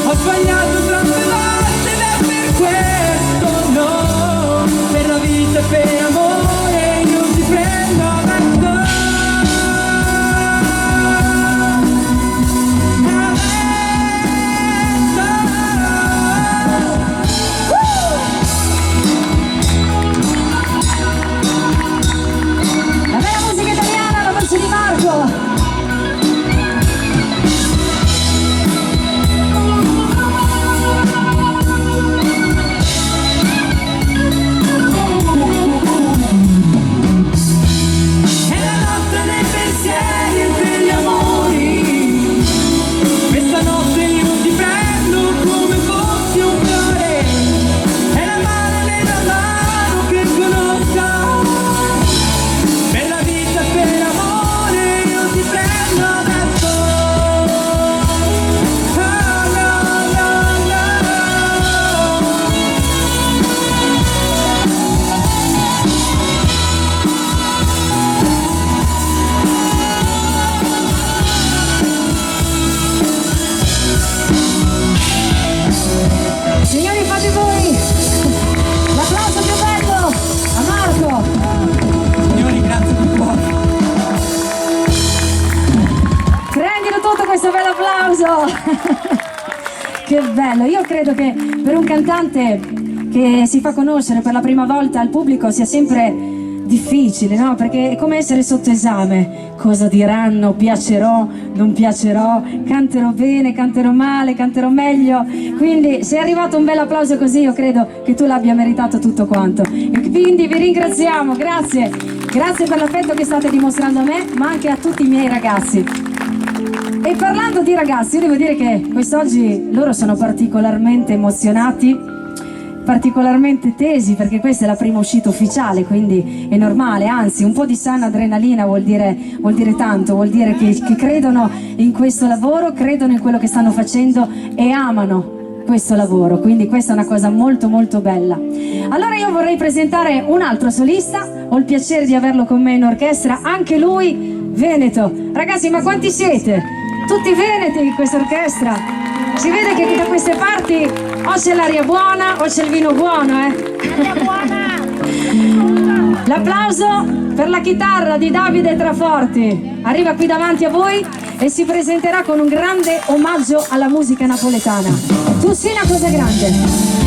Ho sbagliato troppe volte ed è per questo, no, per la vita e per amore io ti prendo adesso. La bella musica italiana, la voce di Marco! È la notte dei pensieri e degli amori, questa notte io ti prendo come fossi un fiore, è la mano nella mano che conosco, per la vita e per amore io ti prendo adesso. Oh, no, no, no. Signori, fate voi l'applauso più bello a Marco! Signori, grazie di cuore. Prendilo tutto questo bel applauso! Che bello! Io credo che per un cantante che si fa conoscere per la prima volta al pubblico sia sempre difficile, no? Perché è come essere sotto esame. Cosa diranno? Piacerò? Non piacerò? Canterò bene? Canterò male? Canterò meglio? Quindi se è arrivato un bel applauso così, io credo che tu l'abbia meritato tutto quanto. E quindi vi ringraziamo, grazie. Grazie per l'affetto che state dimostrando a me, ma anche a tutti i miei ragazzi. E parlando di ragazzi, io devo dire che quest'oggi loro sono particolarmente emozionati, particolarmente tesi, perché questa è la prima uscita ufficiale, quindi è normale, anzi un po' di sana adrenalina vuol dire tanto, vuol dire che credono in questo lavoro, credono in quello che stanno facendo e amano questo lavoro, quindi questa è una cosa molto molto bella. Allora io vorrei presentare un altro solista, ho il piacere di averlo con me in orchestra, anche lui veneto. Ragazzi, ma quanti siete? Tutti veneti in questa orchestra? Si vede che da queste parti o c'è l'aria buona o c'è il vino buono, L'applauso per la chitarra di Davide Traforti. Arriva qui davanti a voi e si presenterà con un grande omaggio alla musica napoletana. Tu sei una cosa grande.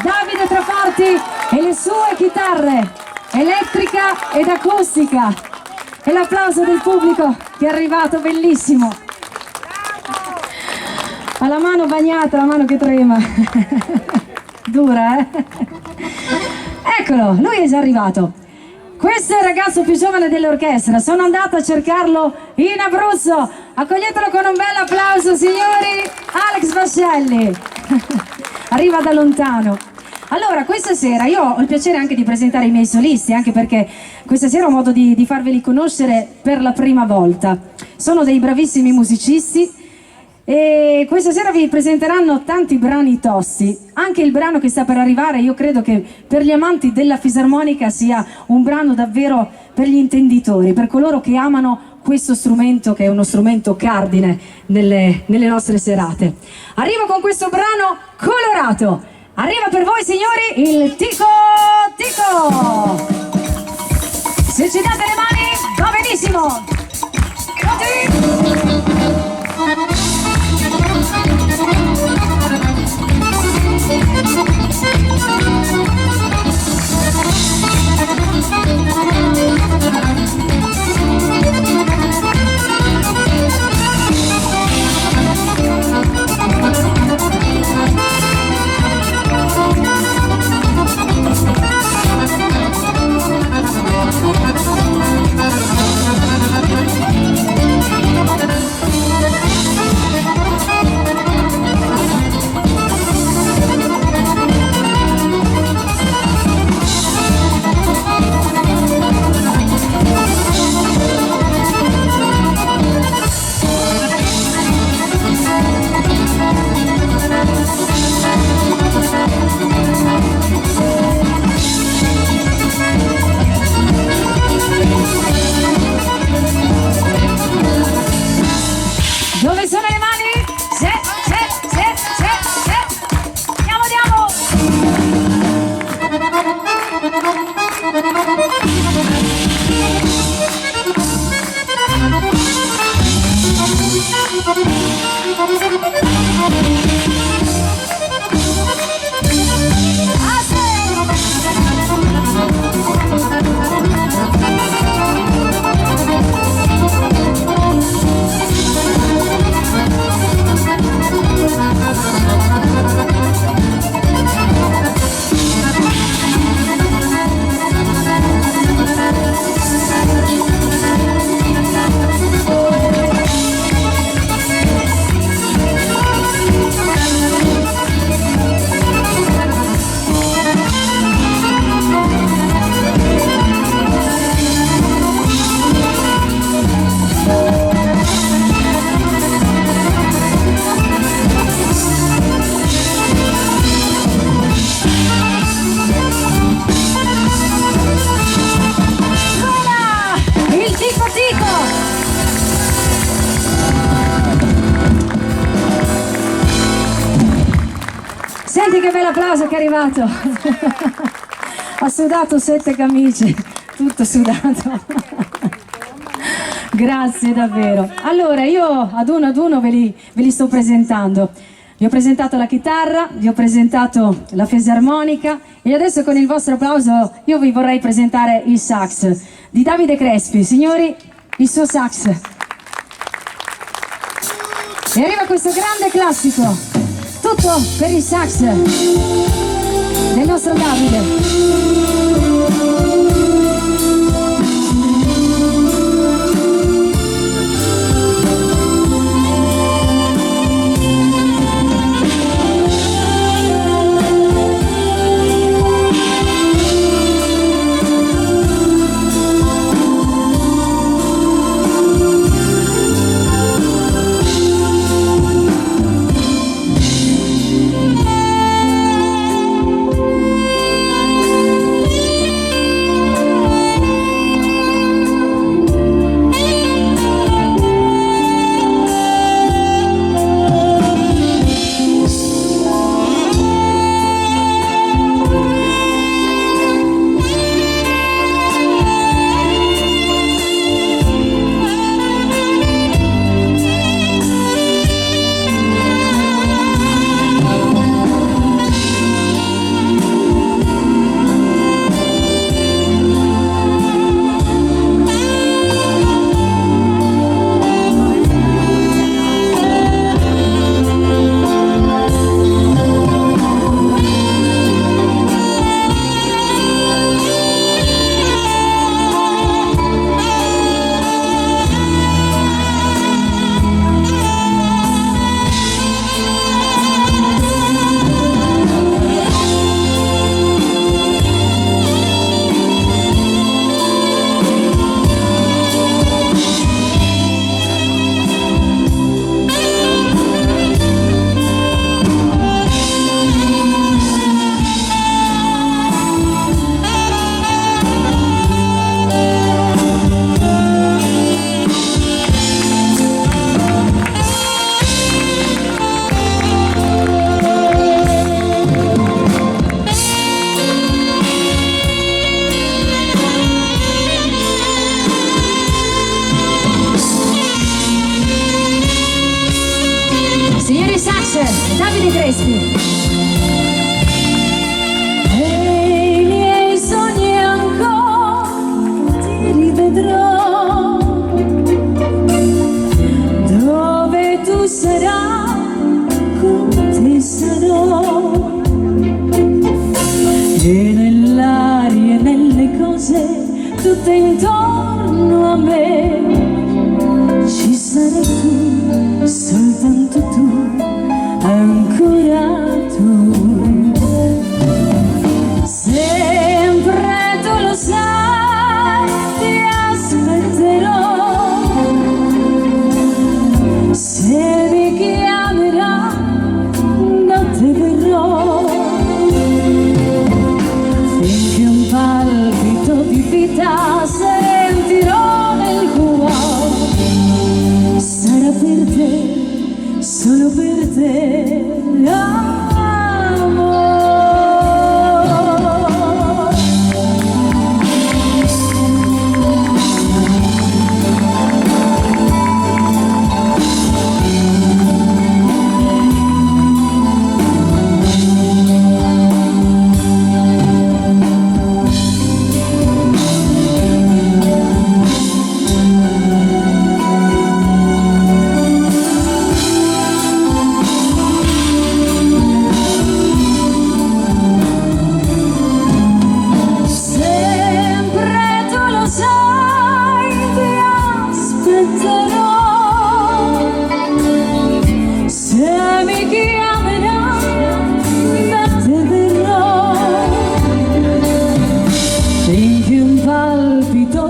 Davide Traforti e le sue chitarre elettrica ed acustica e l'applauso del pubblico che è arrivato, bellissimo. Ha la mano bagnata, la mano che trema. Dura, Eccolo, lui è già arrivato. Questo è il ragazzo più giovane dell'orchestra. Sono andata a cercarlo in Abruzzo. Accoglietelo con un bel applauso, signori. Alex Vascelli. Arriva da lontano. Allora, questa sera io ho il piacere anche di presentare i miei solisti, anche perché questa sera ho modo di farveli conoscere per la prima volta. Sono dei bravissimi musicisti e questa sera vi presenteranno tanti brani tosti. Anche il brano che sta per arrivare, io credo che per gli amanti della fisarmonica sia un brano davvero per gli intenditori, per coloro che amano questo strumento che è uno strumento cardine nelle nostre serate. Arrivo con questo brano colorato. Arriva per voi signori il Tico Tico. Se ci date le mani va benissimo. Dove sono le mani? Se. Andiamo. Senti che bel applauso che è arrivato. Ha sudato 7 camicie, tutto sudato. Grazie davvero. Allora io ad uno ve li sto presentando. Vi ho presentato la chitarra, vi ho presentato la fisarmonica e adesso con il vostro applauso io vi vorrei presentare il sax di Davide Crespi. Signori, il suo sax. E arriva questo grande classico. Tutto per il sax del nostro Davide. Grazie, Davide Crespi. E i miei sogni ancora ti rivedrò, dove tu sarai, con te sarò, e nell'aria e nelle cose tutte intorno a me ci sarai tu, soltanto tu, ancora tu. Sempre tu lo sai, ti aspetterò, se mi chiamerà non te verrò, finché un palpito di vita sentirò nel cuore, sarà per te, solo per te, amore.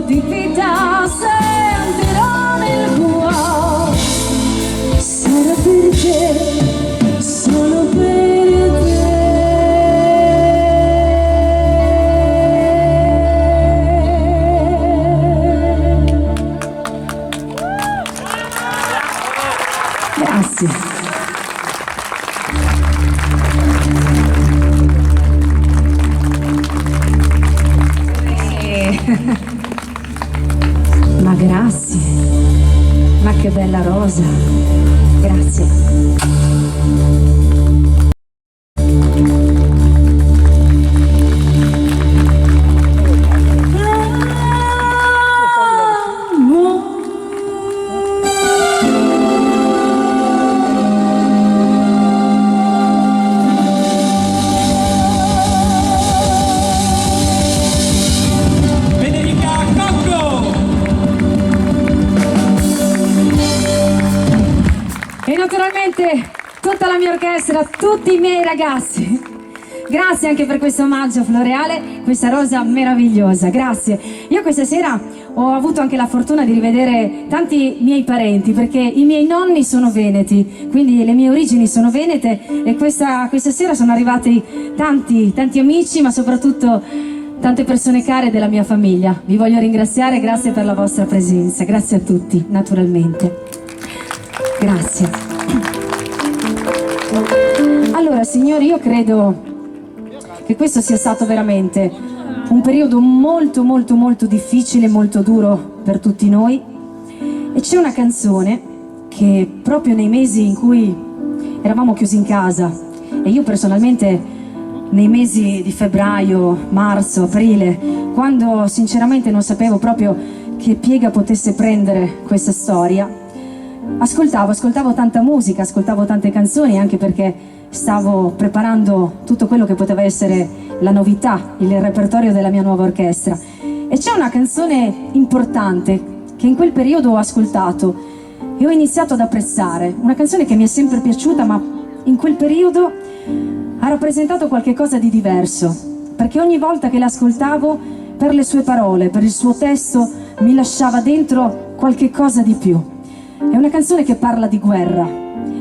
Di vita sentirò nel cuore, sarà per te, solo per te. Grazie. Ma grazie, ma che bella rosa, grazie. E naturalmente tutta la mia orchestra, tutti i miei ragazzi, grazie anche per questo omaggio floreale, questa rosa meravigliosa, grazie. Io questa sera ho avuto anche la fortuna di rivedere tanti miei parenti, perché i miei nonni sono veneti, quindi le mie origini sono venete, e questa sera sono arrivati tanti amici, ma soprattutto tante persone care della mia famiglia. Vi voglio ringraziare, grazie per la vostra presenza, grazie a tutti, naturalmente. Grazie. Allora, signori, io credo che questo sia stato veramente un periodo molto difficile, molto duro per tutti noi, e c'è una canzone che proprio nei mesi in cui eravamo chiusi in casa, e io personalmente nei mesi di febbraio, marzo, aprile, quando sinceramente non sapevo proprio che piega potesse prendere questa storia, ascoltavo tanta musica, ascoltavo tante canzoni, anche perché stavo preparando tutto quello che poteva essere la novità, il repertorio della mia nuova orchestra. E c'è una canzone importante che in quel periodo ho ascoltato e ho iniziato ad apprezzare, una canzone che mi è sempre piaciuta, ma in quel periodo ha rappresentato qualcosa di diverso, perché ogni volta che l'ascoltavo, per le sue parole, per il suo testo, mi lasciava dentro qualche cosa di più. È una canzone che parla di guerra,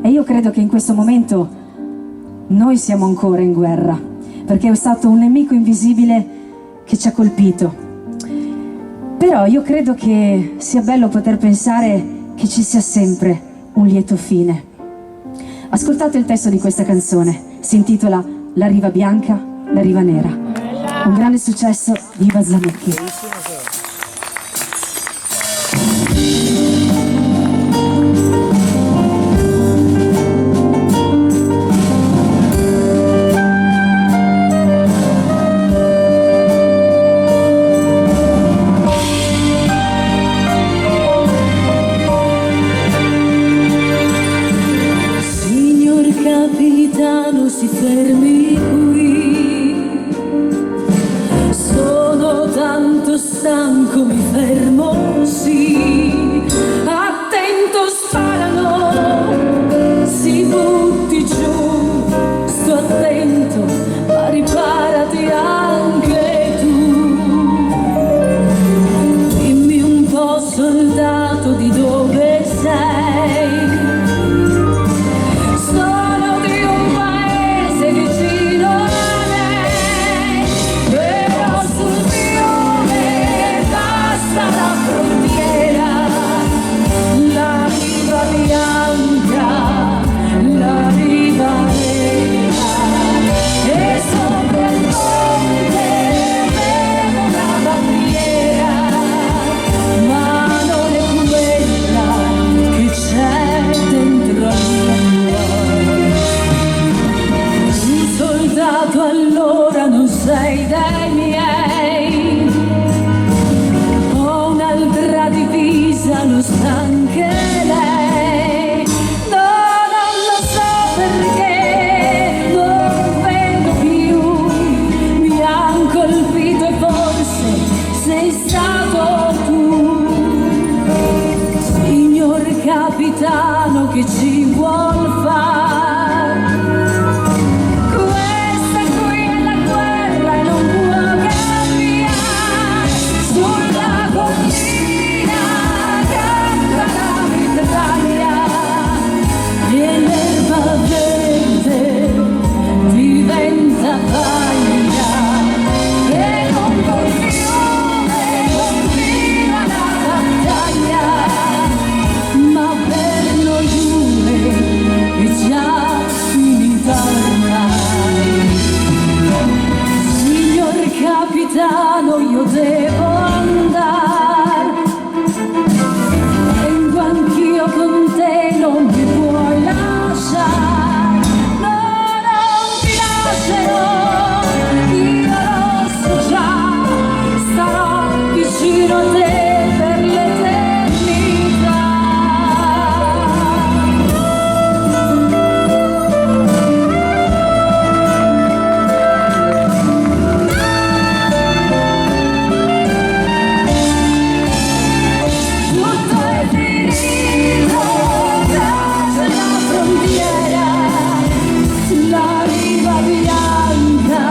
e io credo che in questo momento noi siamo ancora in guerra, perché è stato un nemico invisibile che ci ha colpito. Però io credo che sia bello poter pensare che ci sia sempre un lieto fine. Ascoltate il testo di questa canzone, si intitola La riva bianca, la riva nera. Un grande successo di Iva Zanicchi. fermi qui. Sono tanto stanco, mi fermo, sì. Attento, sparano, si butti giù. Sto attento, ma riparati anche tu. Dimmi un po', soldato, di dove sei. Sono di un paese vicino a me, però sul fiume basta la frontiera, la riva bianca, la riva nera, e sopra il ponte vedo una bandiera, ma non è quella che c'è dentro al cuore. Un soldato allora non sei dei miei, ho un'altra divisa, lo sta anche lei. No, non lo so perché non vedo più, mi han colpito e forse sei stato tu. Signor capitano, che ci vuol fare? Questa qui è la guerra e non può cambiare. Sulla collina canta la mitraglia e l'erba verde diventa paglia, e lungo il fiume continua la battaglia, ma per noi due è già finita ormai. Signor capitano, io devo andare, vengo anch'io con te, non mi puoi lasciare. No, non ti lascerò, io lo so già, starò vicino a te per l'eternità. Tutto è finito, c'è la frontiera, la riva bianca,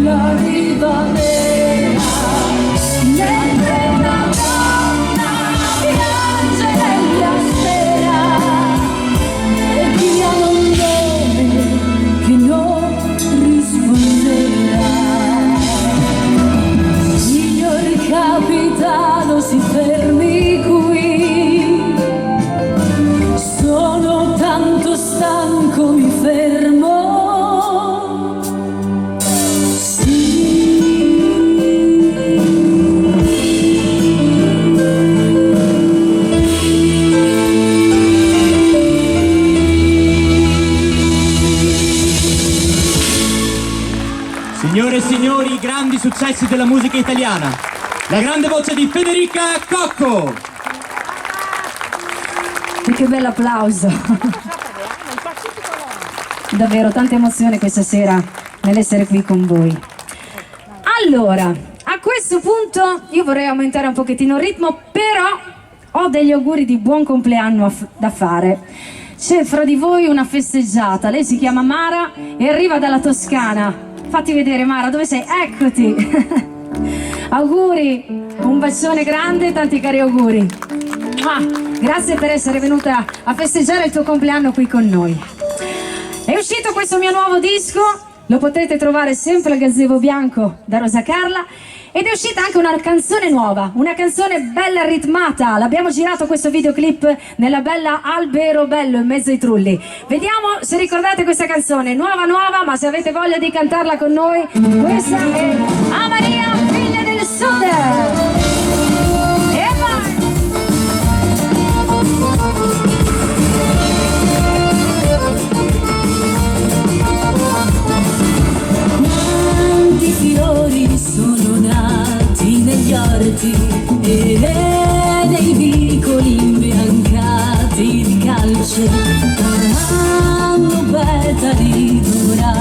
la riva nera, mentre una donna piange nella sera e chiama un nome che non risponderà. Signor capitano, si fermi qui, sono tanto stanco, mi fermo. Signore e signori, i grandi successi della musica italiana. La grande voce di Federica Cocco. E che bell'applauso! Davvero tanta emozione questa sera nell'essere qui con voi. Allora, a questo punto io vorrei aumentare un pochettino il ritmo, però ho degli auguri di buon compleanno da fare. C'è fra di voi una festeggiata, lei si chiama Mara e arriva dalla Toscana. Fatti vedere Mara, dove sei? Eccoti! Auguri, un bacione grande e tanti cari auguri. Grazie per essere venuta a festeggiare il tuo compleanno qui con noi. È uscito questo mio nuovo disco, lo potete trovare sempre al Gazebo Bianco da Rosa Carla, ed è uscita anche una canzone nuova, una canzone bella ritmata. L'abbiamo girato questo videoclip nella bella Albero Bello in mezzo ai trulli. Vediamo se ricordate questa canzone, nuova, ma se avete voglia di cantarla con noi, questa è A Maria, figlia del Sud. E vai! Quanti fiori sono nati negli orti e nei vicoli imbiancati di calce, hanno petali dorati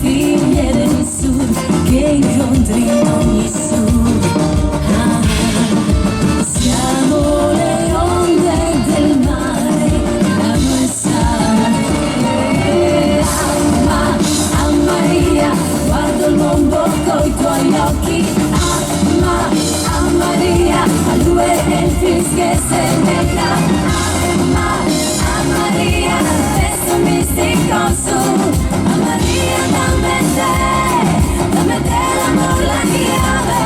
figlie del sud che incontri in ogni sud. Siamo le onde del mare, la nostra a Maria, guardo il mondo coi tuoi occhi. A Maria, a lui è il fischio che se ne a Maria, questo mistico su. A Maria, dammi te l'amor, la chiave.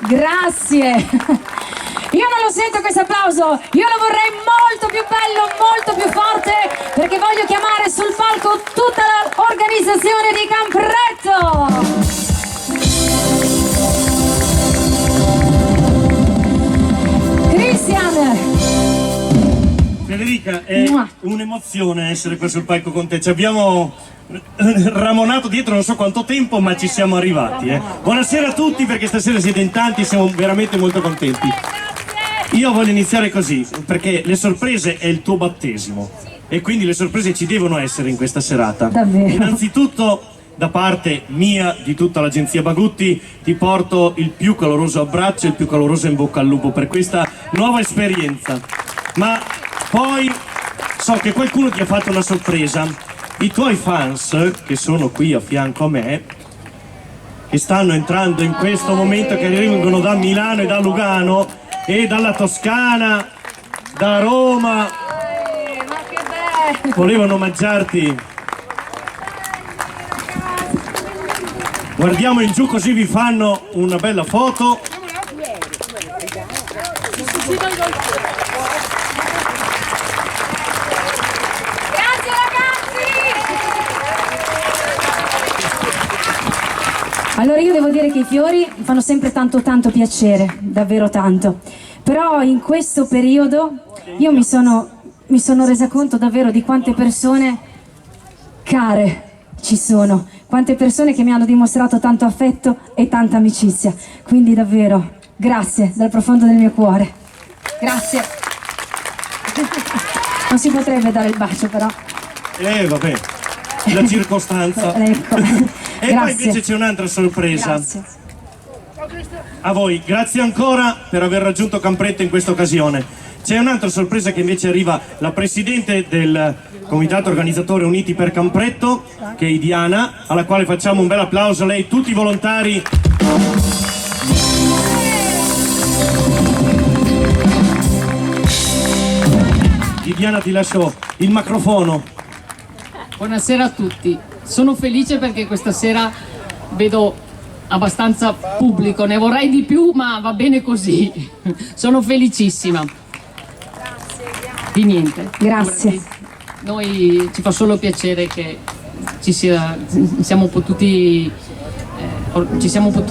Grazie. Io non lo sento questo applauso, io lo vorrei molto più bello, molto più forte, perché voglio chiamare sul palco tutta l'organizzazione di Campretto. Christian. Federica, è un'emozione essere qua sul palco con te. Ci abbiamo ramonato dietro non so quanto tempo, ma ci siamo arrivati. Buonasera a tutti, perché stasera siete in tanti, siamo veramente molto contenti. Io voglio iniziare così, perché le sorprese è il tuo battesimo e quindi le sorprese ci devono essere in questa serata. Davvero? Innanzitutto, da parte mia, di tutta l'agenzia Bagutti, ti porto il più caloroso abbraccio e il più caloroso in bocca al lupo per questa nuova esperienza. Ma poi so che qualcuno ti ha fatto una sorpresa. I tuoi fans, che sono qui a fianco a me, che stanno entrando in questo momento, che arrivano da Milano e da Lugano e dalla Toscana, da Roma, Ma che bello! volevano omaggiarti. Guardiamo in giù così vi fanno una bella foto. Grazie ragazzi! Allora io devo dire che i fiori mi fanno sempre tanto piacere, davvero tanto. Però in questo periodo io mi sono resa conto davvero di quante persone care ci sono, quante persone che mi hanno dimostrato tanto affetto e tanta amicizia. Quindi davvero grazie dal profondo del mio cuore. Grazie. Non si potrebbe dare il bacio però. Vabbè, la circostanza. Ecco. E poi invece c'è un'altra sorpresa. Grazie. A voi, grazie ancora per aver raggiunto Campretto in questa occasione. C'è un'altra sorpresa che invece arriva, la presidente del comitato organizzatore Uniti per Campretto, che è Diana, alla quale facciamo un bel applauso, lei, tutti i volontari. Diana, ti lascio il microfono. Buonasera a tutti, sono felice perché questa sera vedo abbastanza pubblico, ne vorrei di più ma va bene così, sono felicissima. Di niente. Grazie. Noi ci fa solo piacere che ci siamo potuti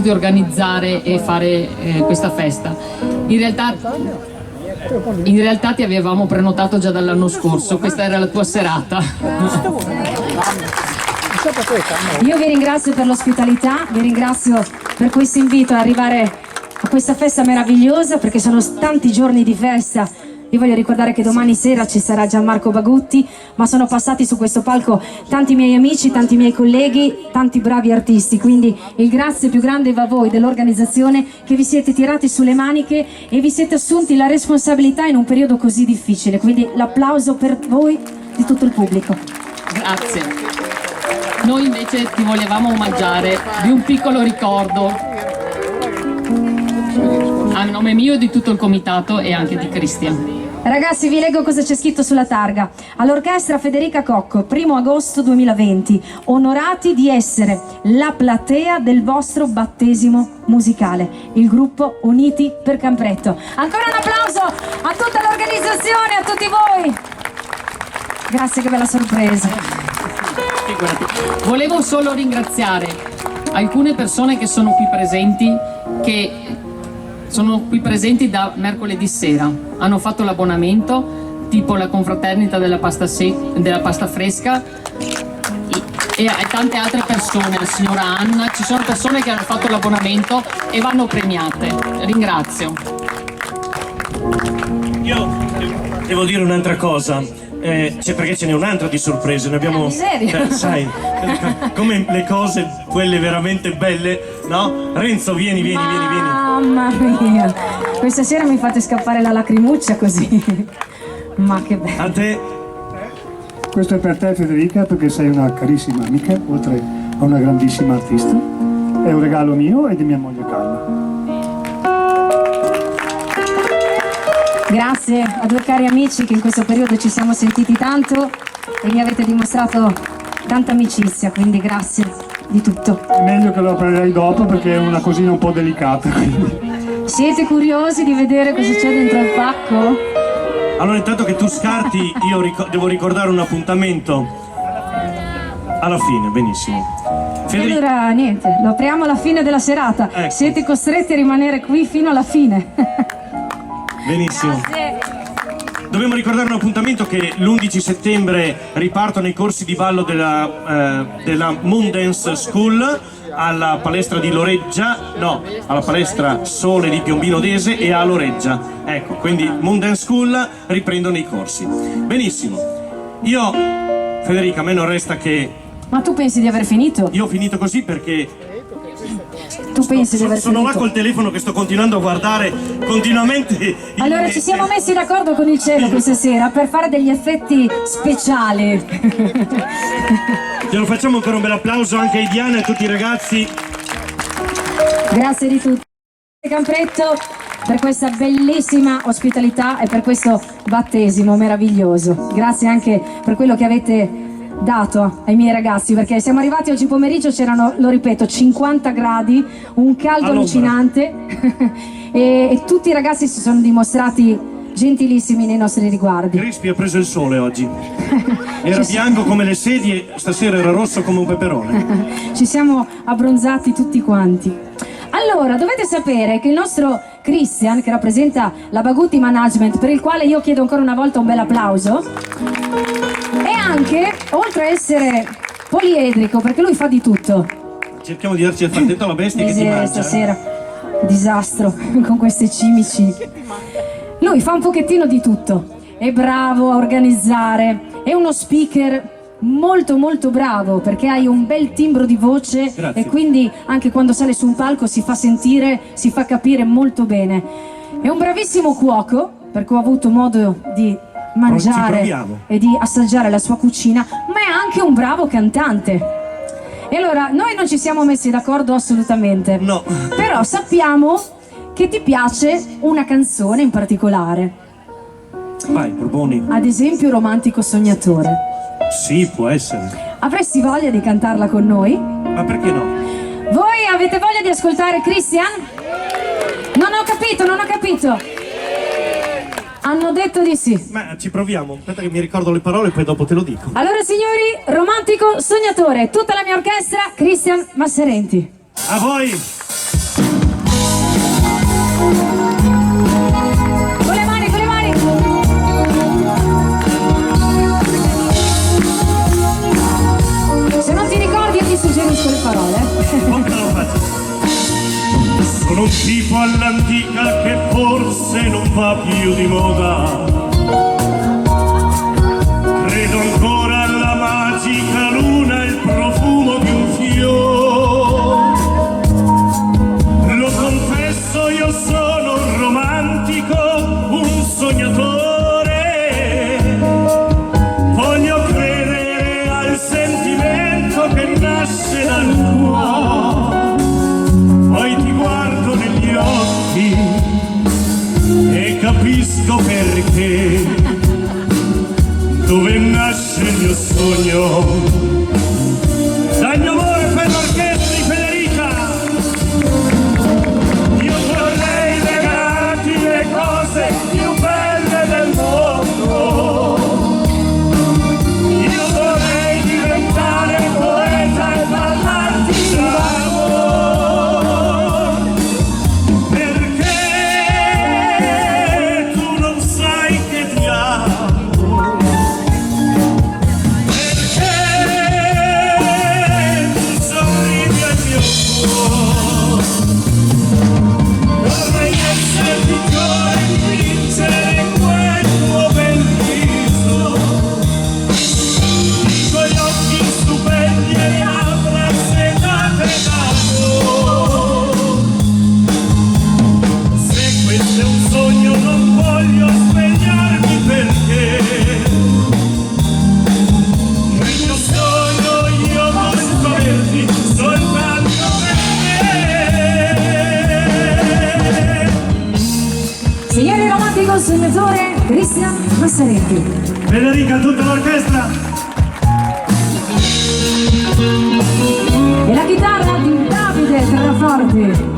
organizzare e fare questa festa. In realtà ti avevamo prenotato già dall'anno scorso, questa era la tua serata. Io vi ringrazio per l'ospitalità, vi ringrazio per questo invito ad arrivare a questa festa meravigliosa, perché sono tanti giorni di festa. Io voglio ricordare che domani sera ci sarà Gianmarco Bagutti, ma sono passati su questo palco tanti miei amici, tanti miei colleghi, tanti bravi artisti, quindi il grazie più grande va a voi dell'organizzazione, che vi siete tirati sulle maniche e vi siete assunti la responsabilità in un periodo così difficile, quindi l'applauso per voi di tutto il pubblico. Grazie. Noi invece ti volevamo omaggiare di un piccolo ricordo a nome mio e di tutto il comitato e anche di Cristian. Ragazzi, vi leggo cosa c'è scritto sulla targa. All'orchestra Federica Cocco, 1° agosto 2020, onorati di essere la platea del vostro battesimo musicale, il gruppo Uniti per Campretto. Ancora un applauso a tutta l'organizzazione, a tutti voi. Grazie, che bella sorpresa. Figurati. Volevo solo ringraziare alcune persone che sono qui presenti da mercoledì sera, hanno fatto l'abbonamento, tipo la confraternita della pasta fresca e tante altre persone, la signora Anna, ci sono persone che hanno fatto l'abbonamento e vanno premiate. Ringrazio. Io devo dire un'altra cosa, perché ce n'è un'altra di sorprese, ne abbiamo... Miseria. Sai, come le cose, quelle veramente belle, no? Renzo, vieni. Mamma mia, questa sera mi fate scappare la lacrimuccia così. Ma che bello. A te? Questo è per te, Federica, perché sei una carissima amica, oltre a una grandissima artista. È un regalo mio e di mia moglie Carla. Grazie a due cari amici che in questo periodo ci siamo sentiti tanto e mi avete dimostrato tanta amicizia, quindi grazie di tutto. È meglio che lo aprirei dopo perché è una cosina un po' delicata. Siete curiosi di vedere cosa c'è dentro il pacco? Allora, intanto che tu scarti, io devo ricordare un appuntamento alla fine, benissimo. E allora niente, lo apriamo alla fine della serata. Ecco. Siete costretti a rimanere qui fino alla fine. Benissimo. Grazie. Dobbiamo ricordare un appuntamento che l'11 settembre ripartono i corsi di ballo della Moon Dance School alla palestra di Loreggia, no, alla palestra Sole di Piombino Dese e a Loreggia. Ecco, quindi Moon Dance School riprendono i corsi. Benissimo. Io, Federica, a me non resta che... Ma tu pensi di aver finito? Io ho finito così perché... Tu pensi di aver Sono là finito? col telefono che sto continuando a guardare continuamente. Allora ci siamo messi d'accordo con il cielo questa sera per fare degli effetti speciali. Glielo facciamo ancora un bel applauso anche a Diana e a tutti i ragazzi. Grazie di tutto. Campretto per questa bellissima ospitalità e per questo battesimo meraviglioso. Grazie anche per quello che avete dato ai miei ragazzi, perché siamo arrivati oggi pomeriggio, c'erano, lo ripeto, 50 gradi, un caldo allucinante e tutti i ragazzi si sono dimostrati gentilissimi nei nostri riguardi. Crispi ha preso il sole oggi. Era bianco come le sedie, stasera era rosso come un peperone. Ci siamo abbronzati tutti quanti. Allora, dovete sapere che il nostro Christian, che rappresenta la Bagutti Management, per il quale io chiedo ancora una volta un bel applauso, è anche, oltre a essere poliedrico, perché lui fa di tutto. Cerchiamo di darci il fardetto alla bestia che ti Miseria, mangia. stasera, disastro con queste cimici. Lui fa un pochettino di tutto, è bravo a organizzare, è uno speaker molto molto bravo, perché hai un bel timbro di voce. Grazie. E quindi anche quando sale su un palco si fa sentire, si fa capire molto bene. È un bravissimo cuoco, perché ho avuto modo di mangiare proviamo. e di assaggiare la sua cucina, ma è anche un bravo cantante. E allora noi non ci siamo messi d'accordo assolutamente, No. però sappiamo che ti piace una canzone in particolare, Vai, proponi. ad esempio Romantico Sognatore. Sì, può essere. Avresti voglia di cantarla con noi? Ma perché no? Voi avete voglia di ascoltare Christian? Non ho capito. Hanno detto di sì. Ma ci proviamo, aspetta che mi ricordo le parole e poi dopo te lo dico. Allora signori, romantico sognatore, tutta la mia orchestra, Cristian Masserenti. A voi! Con le mani, con le mani! Se non ti ricordi io ti suggerisco le parole. Non te lo faccio. Sono un tipo all'antica che forse non va più di moda. Credo ancora alla magica luna e il profumo di un fiore. Lo confesso, io sono un romantico, un sognatore. Voglio credere al sentimento che nasce dal cuore. Poi ti guardo negli occhi e capisco perché. Dove nasce il mio sogno? Dal mio amore per l'orchestra di Federica. Io vorrei regalarti le cose più belle del mondo. Io vorrei diventare poeta e parlarti d'amore. Perché tu non sai che ti amo. Signore romantico sognatore, Cristian Masserenti. Federica, tutta l'orchestra. E la chitarra di Davide Terraforti.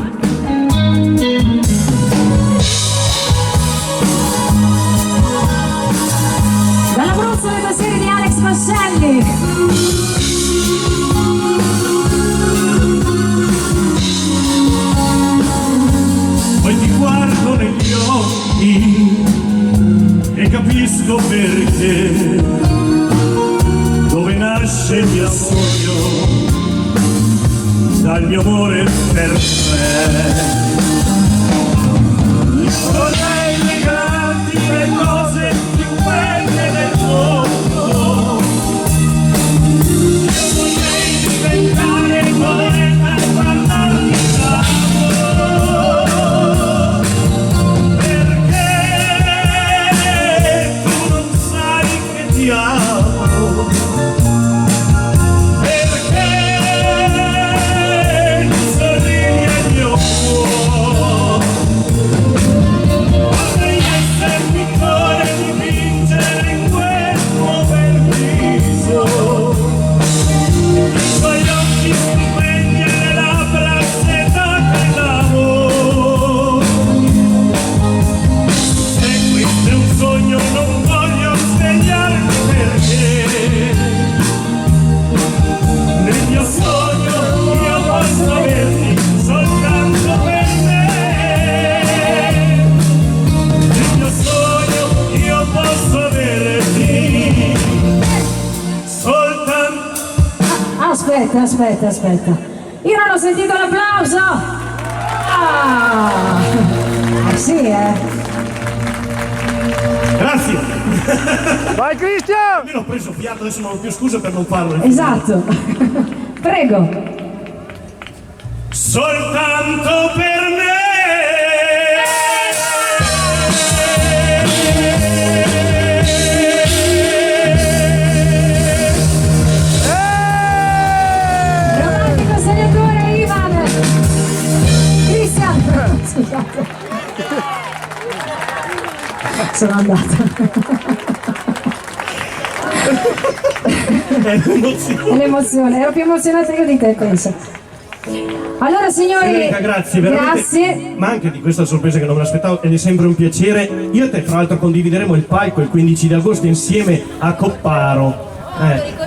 Dalla Bruzza le tastiere di Alex Mascelli. Poi ti guardo negli occhi e capisco perché. Dove nasce il mio sogno? Dal mio amore per te. Vorrei regalarti le cose più belle del mondo. Io vorrei diventare poeta e parlarti d'amore. Perché tu non sai che ti amo. Perché tu sorridi al mio cuore. Vorrei essere pittore e dipingere in quel tuo bel viso. I tuoi occhi stupendi e le labbra assetate d'amore. Se questo è un sogno non voglio svegliarmi perché nel mio sogno io posso averti soltanto per me. Nel mio sogno io posso averti soltanto. Aspetta. Io non ho sentito l'applauso. Ah, sì, Grazie. Vai Cristian! Io ho preso fiato, adesso non ho più scuse per non farlo. Esatto. Prego. Soltanto per me. Romantico sognatore Ivan. Cristian. Scusate. Sono andata. È l'emozione. È l'emozione, ero più emozionata io di te, penso. Allora signori, Federica, grazie, veramente. grazie. Ma anche di questa sorpresa che non me l'aspettavo ed è sempre un piacere. Io e te, tra l'altro, condivideremo il palco il 15 di agosto insieme a Copparo.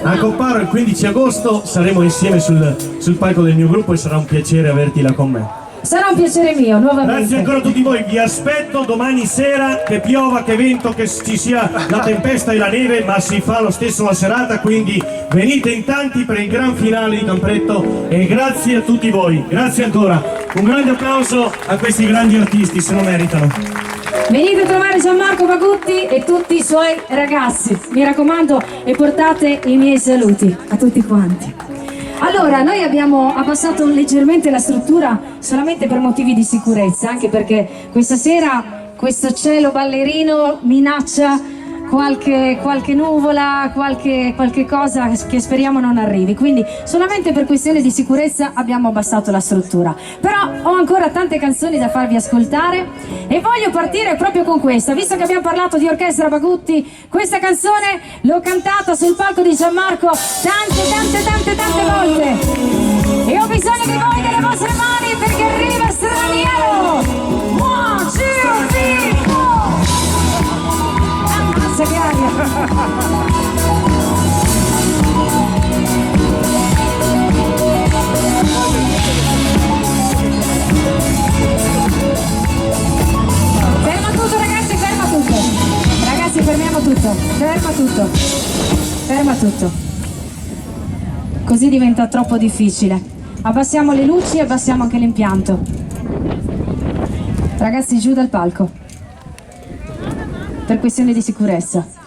A Copparo il 15 agosto saremo insieme sul palco del mio gruppo e sarà un piacere averti là con me. Sarà un piacere mio, nuovamente. Grazie ancora a tutti voi, vi aspetto domani sera, che piova, che vento, che ci sia la tempesta e la neve, ma si fa lo stesso la serata, quindi venite in tanti per il gran finale di Campretto e grazie a tutti voi, grazie ancora. Un grande applauso a questi grandi artisti, se lo meritano. Venite a trovare Gianmarco Bagutti e tutti i suoi ragazzi, mi raccomando, e portate i miei saluti a tutti quanti. Allora, noi abbiamo abbassato leggermente la struttura solamente per motivi di sicurezza, anche perché questa sera questo cielo ballerino minaccia qualche nuvola, qualche cosa che speriamo non arrivi, quindi solamente per questione di sicurezza abbiamo abbassato la struttura. Però ho ancora tante canzoni da farvi ascoltare e voglio partire proprio con questa, visto che abbiamo parlato di Orchestra Bagutti. Questa canzone l'ho cantata sul palco di Gianmarco tante volte e ho bisogno di voi, delle vostre mani, perché arriva Straniero. 1, 2, 3, 4. Ammazza che aria! Ferma tutto ragazzi, ferma tutto! Ragazzi, fermiamo tutto, ferma tutto. Così diventa troppo difficile. Abbassiamo le luci e abbassiamo anche l'impianto. Ragazzi, giù dal palco. Per questione di sicurezza.